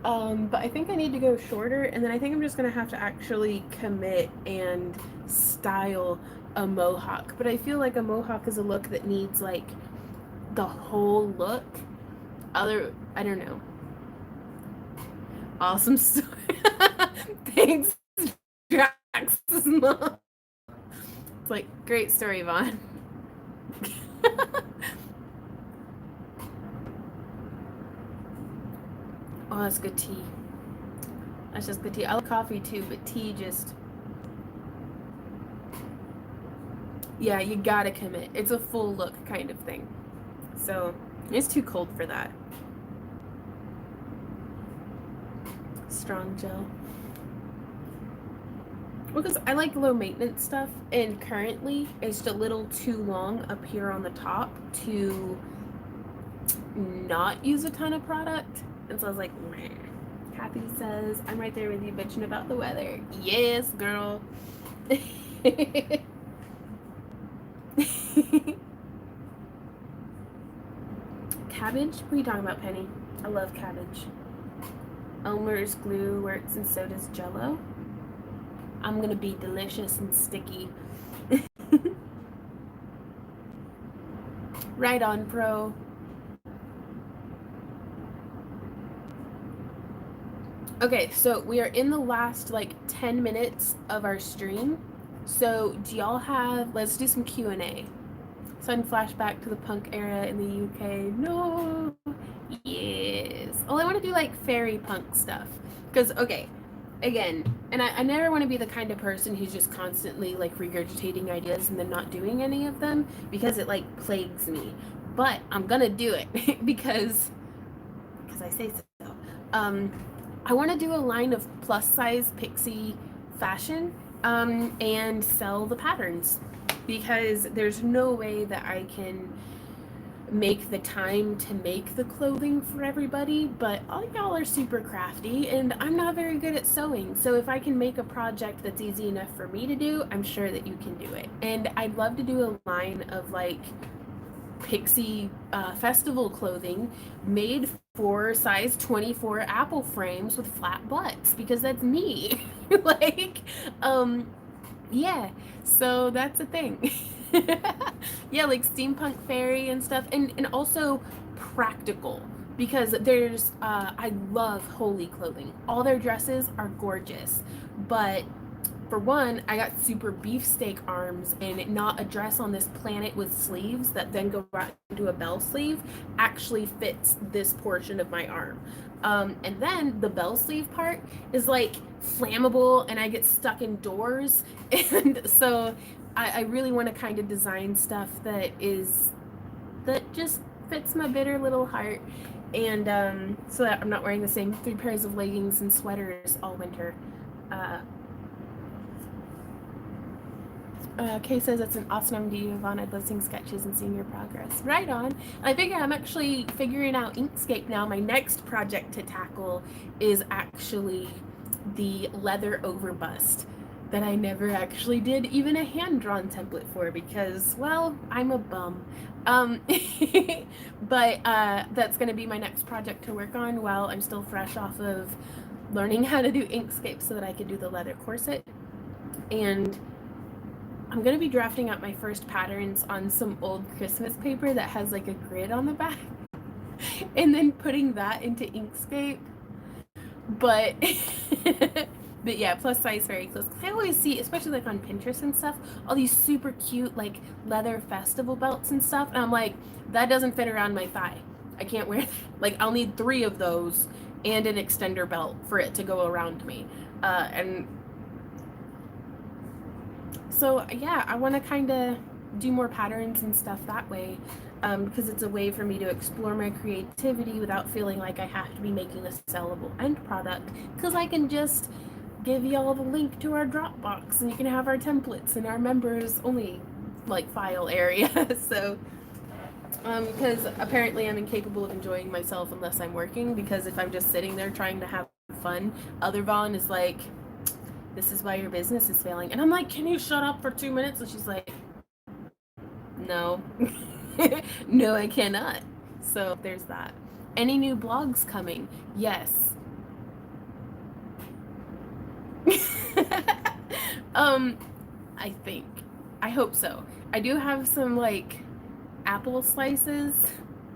But I think I need to go shorter, and then I think I'm just gonna have to actually commit and style a mohawk. But I feel like a mohawk is a look that needs like the whole look. I don't know. Awesome story. Thanks, Drax's mom. It's like, great story, Vaughn. Oh, that's good tea. That's just good tea. I like coffee too, but tea just... Yeah, you gotta commit. It's a full look kind of thing. So, it's too cold for that. Strong gel. Because I like low maintenance stuff, and currently it's just a little too long up here on the top to not use a ton of product. And so I was like, meh, Kathy says, I'm right there with you bitching about the weather. Yes, girl. Cabbage? What are you talking about, Penny? I love cabbage. Elmer's glue works and so does Jello. I'm gonna be delicious and sticky. Right on, pro. Okay, so we are in the last like 10 minutes of our stream. So do y'all have, let's do some Q&A. Sudden flashback to the punk era in the UK. No. Yes. Oh, I want to do like fairy punk stuff. Because, okay, again, and I never want to be the kind of person who's just constantly like regurgitating ideas and then not doing any of them because it like plagues me. But I'm gonna do it because I say so. I want to do a line of plus size pixie fashion and sell the patterns because there's no way that I can make the time to make the clothing for everybody, but all y'all are super crafty and I'm not very good at sewing. So if I can make a project that's easy enough for me to do, I'm sure that you can do it. And I'd love to do a line of like pixie festival clothing made for size 24 apple frames with flat butts because that's me. Like yeah, so that's a thing. Yeah, like steampunk fairy and stuff, and also practical because there's I love Holy clothing. All their dresses are gorgeous, but for one, I got super beefsteak arms, and not a dress on this planet with sleeves that then go right into a bell sleeve actually fits this portion of my arm. And then the bell sleeve part is like flammable, and I get stuck indoors. And so I really want to kind of design stuff that just fits my bitter little heart. And so that I'm not wearing the same 3 pairs of leggings and sweaters all winter. Kay says it's an awesome idea, Yvonne. I'd love seeing sketches and seeing your progress. Right on. I figure I'm actually figuring out Inkscape now. My next project to tackle is actually the leather overbust that I never actually did even a hand-drawn template for because, well, I'm a bum. But that's going to be my next project to work on while I'm still fresh off of learning how to do Inkscape so that I could do the leather corset. And I'm going to be drafting out my first patterns on some old Christmas paper that has like a grid on the back and then putting that into Inkscape. But but yeah, plus size very close. I always see, especially like on Pinterest and stuff, all these super cute like leather festival belts and stuff, and I'm like, that doesn't fit around my thigh. I can't wear that. Like, I'll need 3 of those and an extender belt for it to go around me. And so yeah, I want to kind of do more patterns and stuff that way, because it's a way for me to explore my creativity without feeling like I have to be making a sellable end product, because I can just give y'all the link to our Dropbox and you can have our templates in our members only like file area. So because apparently I'm incapable of enjoying myself unless I'm working, because if I'm just sitting there trying to have fun, other Vaughn is like, this is why your business is failing. And I'm like, can you shut up for 2 minutes? And she's like, no. No, I cannot. So there's that. Any new blogs coming? Yes. I think. I hope so. I do have some like apple slices.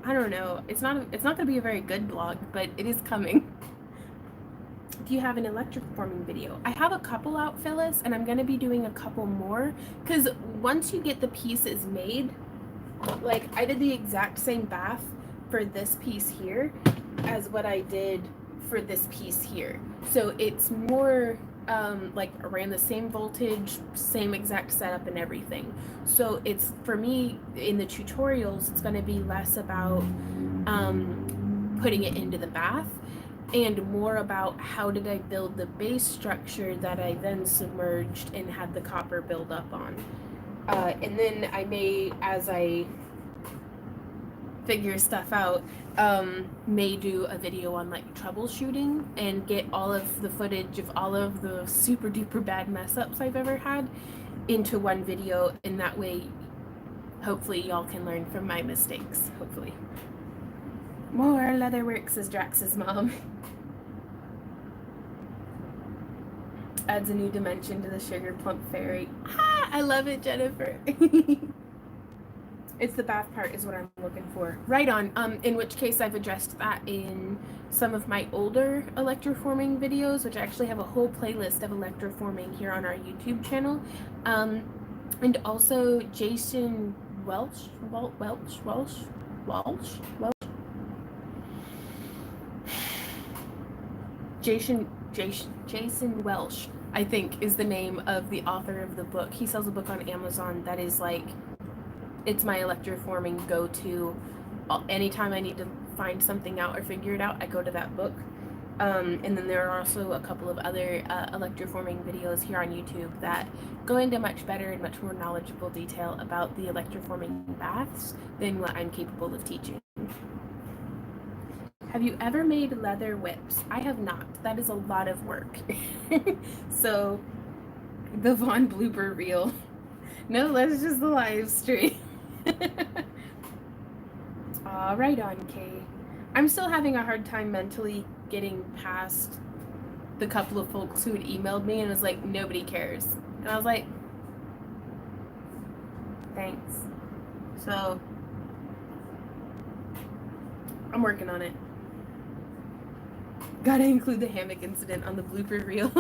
I don't know. It's not gonna be a very good blog, but it is coming. Do you have an electroforming video? I have a couple out, Phyllis, and I'm gonna be doing a couple more, because once you get the pieces made, like I did the exact same bath for this piece here as what I did for this piece here. So it's more like around the same voltage, same exact setup and everything. So it's, for me in the tutorials, it's gonna be less about putting it into the bath and more about how did I build the base structure that I then submerged and had the copper build up on. And then I may, as I figure stuff out, may do a video on like troubleshooting and get all of the footage of all of the super duper bad mess ups I've ever had into one video, and that way hopefully y'all can learn from my mistakes, hopefully. More leatherwork, says Drax's mom. Adds a new dimension to the sugar plump fairy. Ah, I love it, Jennifer. It's the bath part is what I'm looking for. Right on. In which case I've addressed that in some of my older electroforming videos, which I actually have a whole playlist of electroforming here on our YouTube channel. And also Jason Welch. Jason Welch, I think, is the name of the author of the book. He sells a book on Amazon that is like, it's my electroforming go-to. Anytime I need to find something out or figure it out, I go to that book. And then there are also a couple of other electroforming videos here on YouTube that go into much better and much more knowledgeable detail about the electroforming baths than what I'm capable of teaching. Have you ever made leather whips? I have not. That is a lot of work. So, the Vaughn blooper reel. No, that's just the live stream. Right on, Kay. I'm still having a hard time mentally getting past the couple of folks who had emailed me and was like, nobody cares. And I was like, thanks. So, I'm working on it. Gotta include the hammock incident on the blooper reel.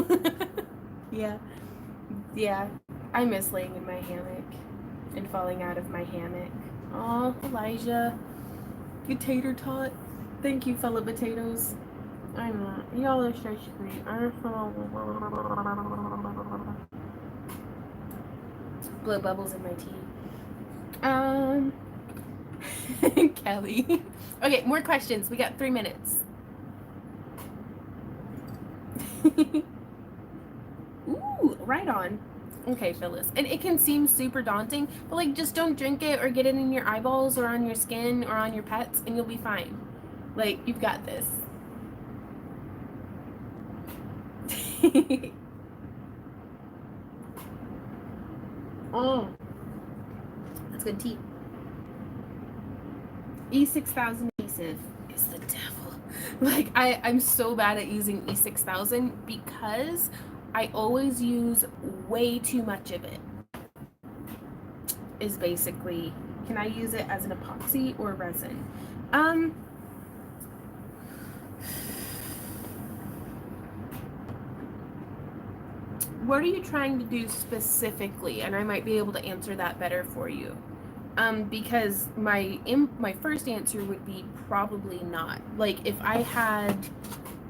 Yeah. I miss laying in my hammock and falling out of my hammock. Oh, Elijah. You tater tot. Thank you, fellow potatoes. I'm not. Y'all are so sweet. Blow bubbles in my tea. Kelly. Okay, more questions. We got 3 minutes. Ooh, right on. Okay, Phyllis. And it can seem super daunting, but like just don't drink it or get it in your eyeballs or on your skin or on your pets and you'll be fine. Like, you've got this. Oh, that's good tea. E6000 adhesive is the devil. Like, I'm so bad at using E6000 because I always use way too much of it. Is basically, can I use it as an epoxy or resin? What are you trying to do specifically? And I might be able to answer that better for you. Because my first answer would be probably not. Like, if I had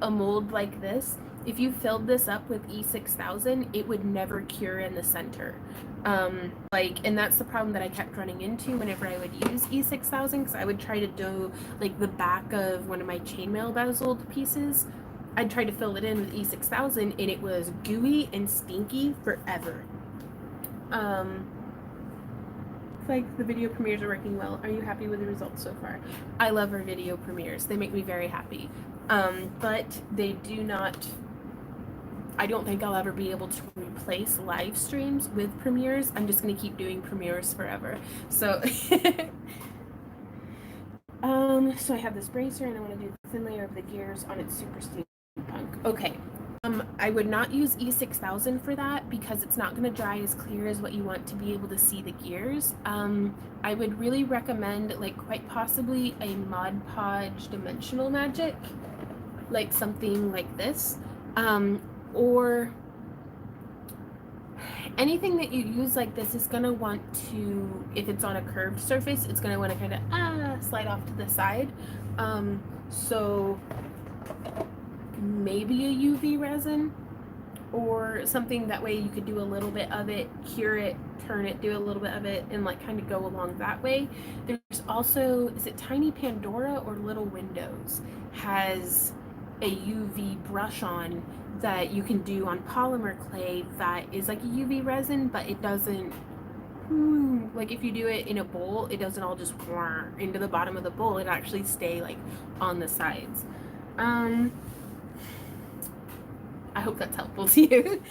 a mold like this, if you filled this up with E6000, it would never cure in the center. And that's the problem that I kept running into whenever I would use E6000, because I would try to do like the back of one of my chainmail bezeled pieces. I'd try to fill it in with E6000 and it was gooey and stinky forever. Like the video premieres are working well. Are you happy with the results so far? I love our video premieres. They make me very happy. But they do not, I don't think I'll ever be able to replace live streams with premieres. I'm just going to keep doing premieres forever. So, so I have this bracer and I want to do the thin layer of the gears on its super steampunk. Okay. I would not use E6000 for that because it's not going to dry as clear as what you want to be able to see the gears. I would really recommend, like, quite possibly a Mod Podge Dimensional Magic, like something like this, or anything that you use like this is going to want to, if it's on a curved surface, it's going to want to kind of slide off to the side. So maybe a UV resin or something, that way you could do a little bit of it, cure it, turn it, do a little bit of it, and like kind of go along that way. There's also, is it Tiny Pandora or Little Windows has a UV brush on that you can do on polymer clay that is like a UV resin, but it doesn't like if you do it in a bowl, it doesn't all just into the bottom of the bowl. It actually stay like on the sides. I hope that's helpful to you.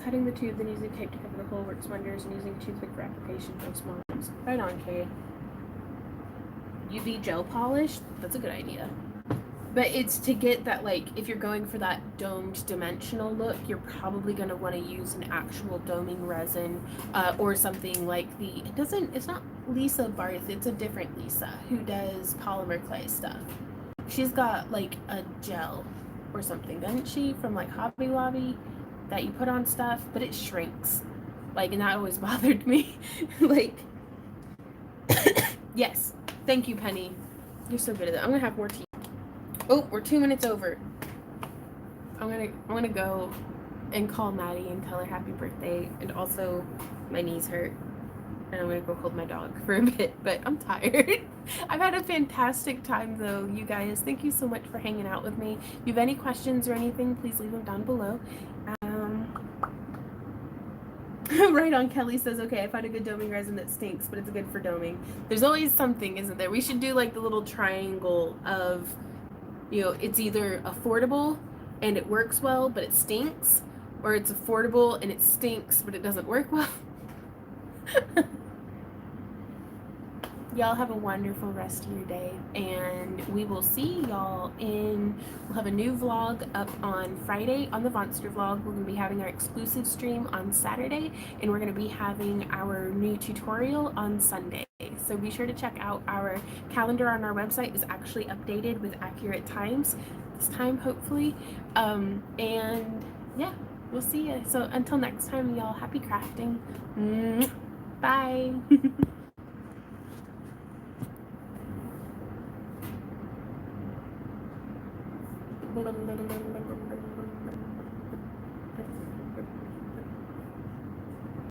Cutting the tube, then using tape to cover the hole works wonders, and using a toothpick for application for small lumps. Right on, Kay. UV gel polish, that's a good idea. But it's to get that, like, if you're going for that domed dimensional look, you're probably going to want to use an actual doming resin or something like it's not Lisa Barth, it's a different Lisa who does polymer clay stuff. She's got like a gel or something, doesn't she, from like Hobby Lobby that you put on stuff, but it shrinks. Like, and that always bothered me. Like, yes, thank you, Penny. You're so good at that. I'm gonna have more tea. Oh, we're 2 minutes over. I'm gonna go and call Maddie and tell her happy birthday, and also my knees hurt, and I'm gonna go hold my dog for a bit, but I'm tired. I've had a fantastic time though, you guys. Thank you so much for hanging out with me. If you have any questions or anything, please leave them down below. Right on, Kelly says, okay, I found a good doming resin that stinks, but it's good for doming. There's always something, isn't there? We should do like the little triangle of, you know, it's either affordable and it works well, but it stinks, or it's affordable and it stinks, but it doesn't work well. Y'all have a wonderful rest of your day, and we will see y'all we'll have a new vlog up on Friday on the Vonster vlog. We're going to be having our exclusive stream on Saturday, and we're going to be having our new tutorial on Sunday. So be sure to check out our calendar on our website. Is actually updated with accurate times this time, hopefully. And yeah, we'll see you. So until next time, y'all, happy crafting. Bye. Blah, blah, blah, blah, blah.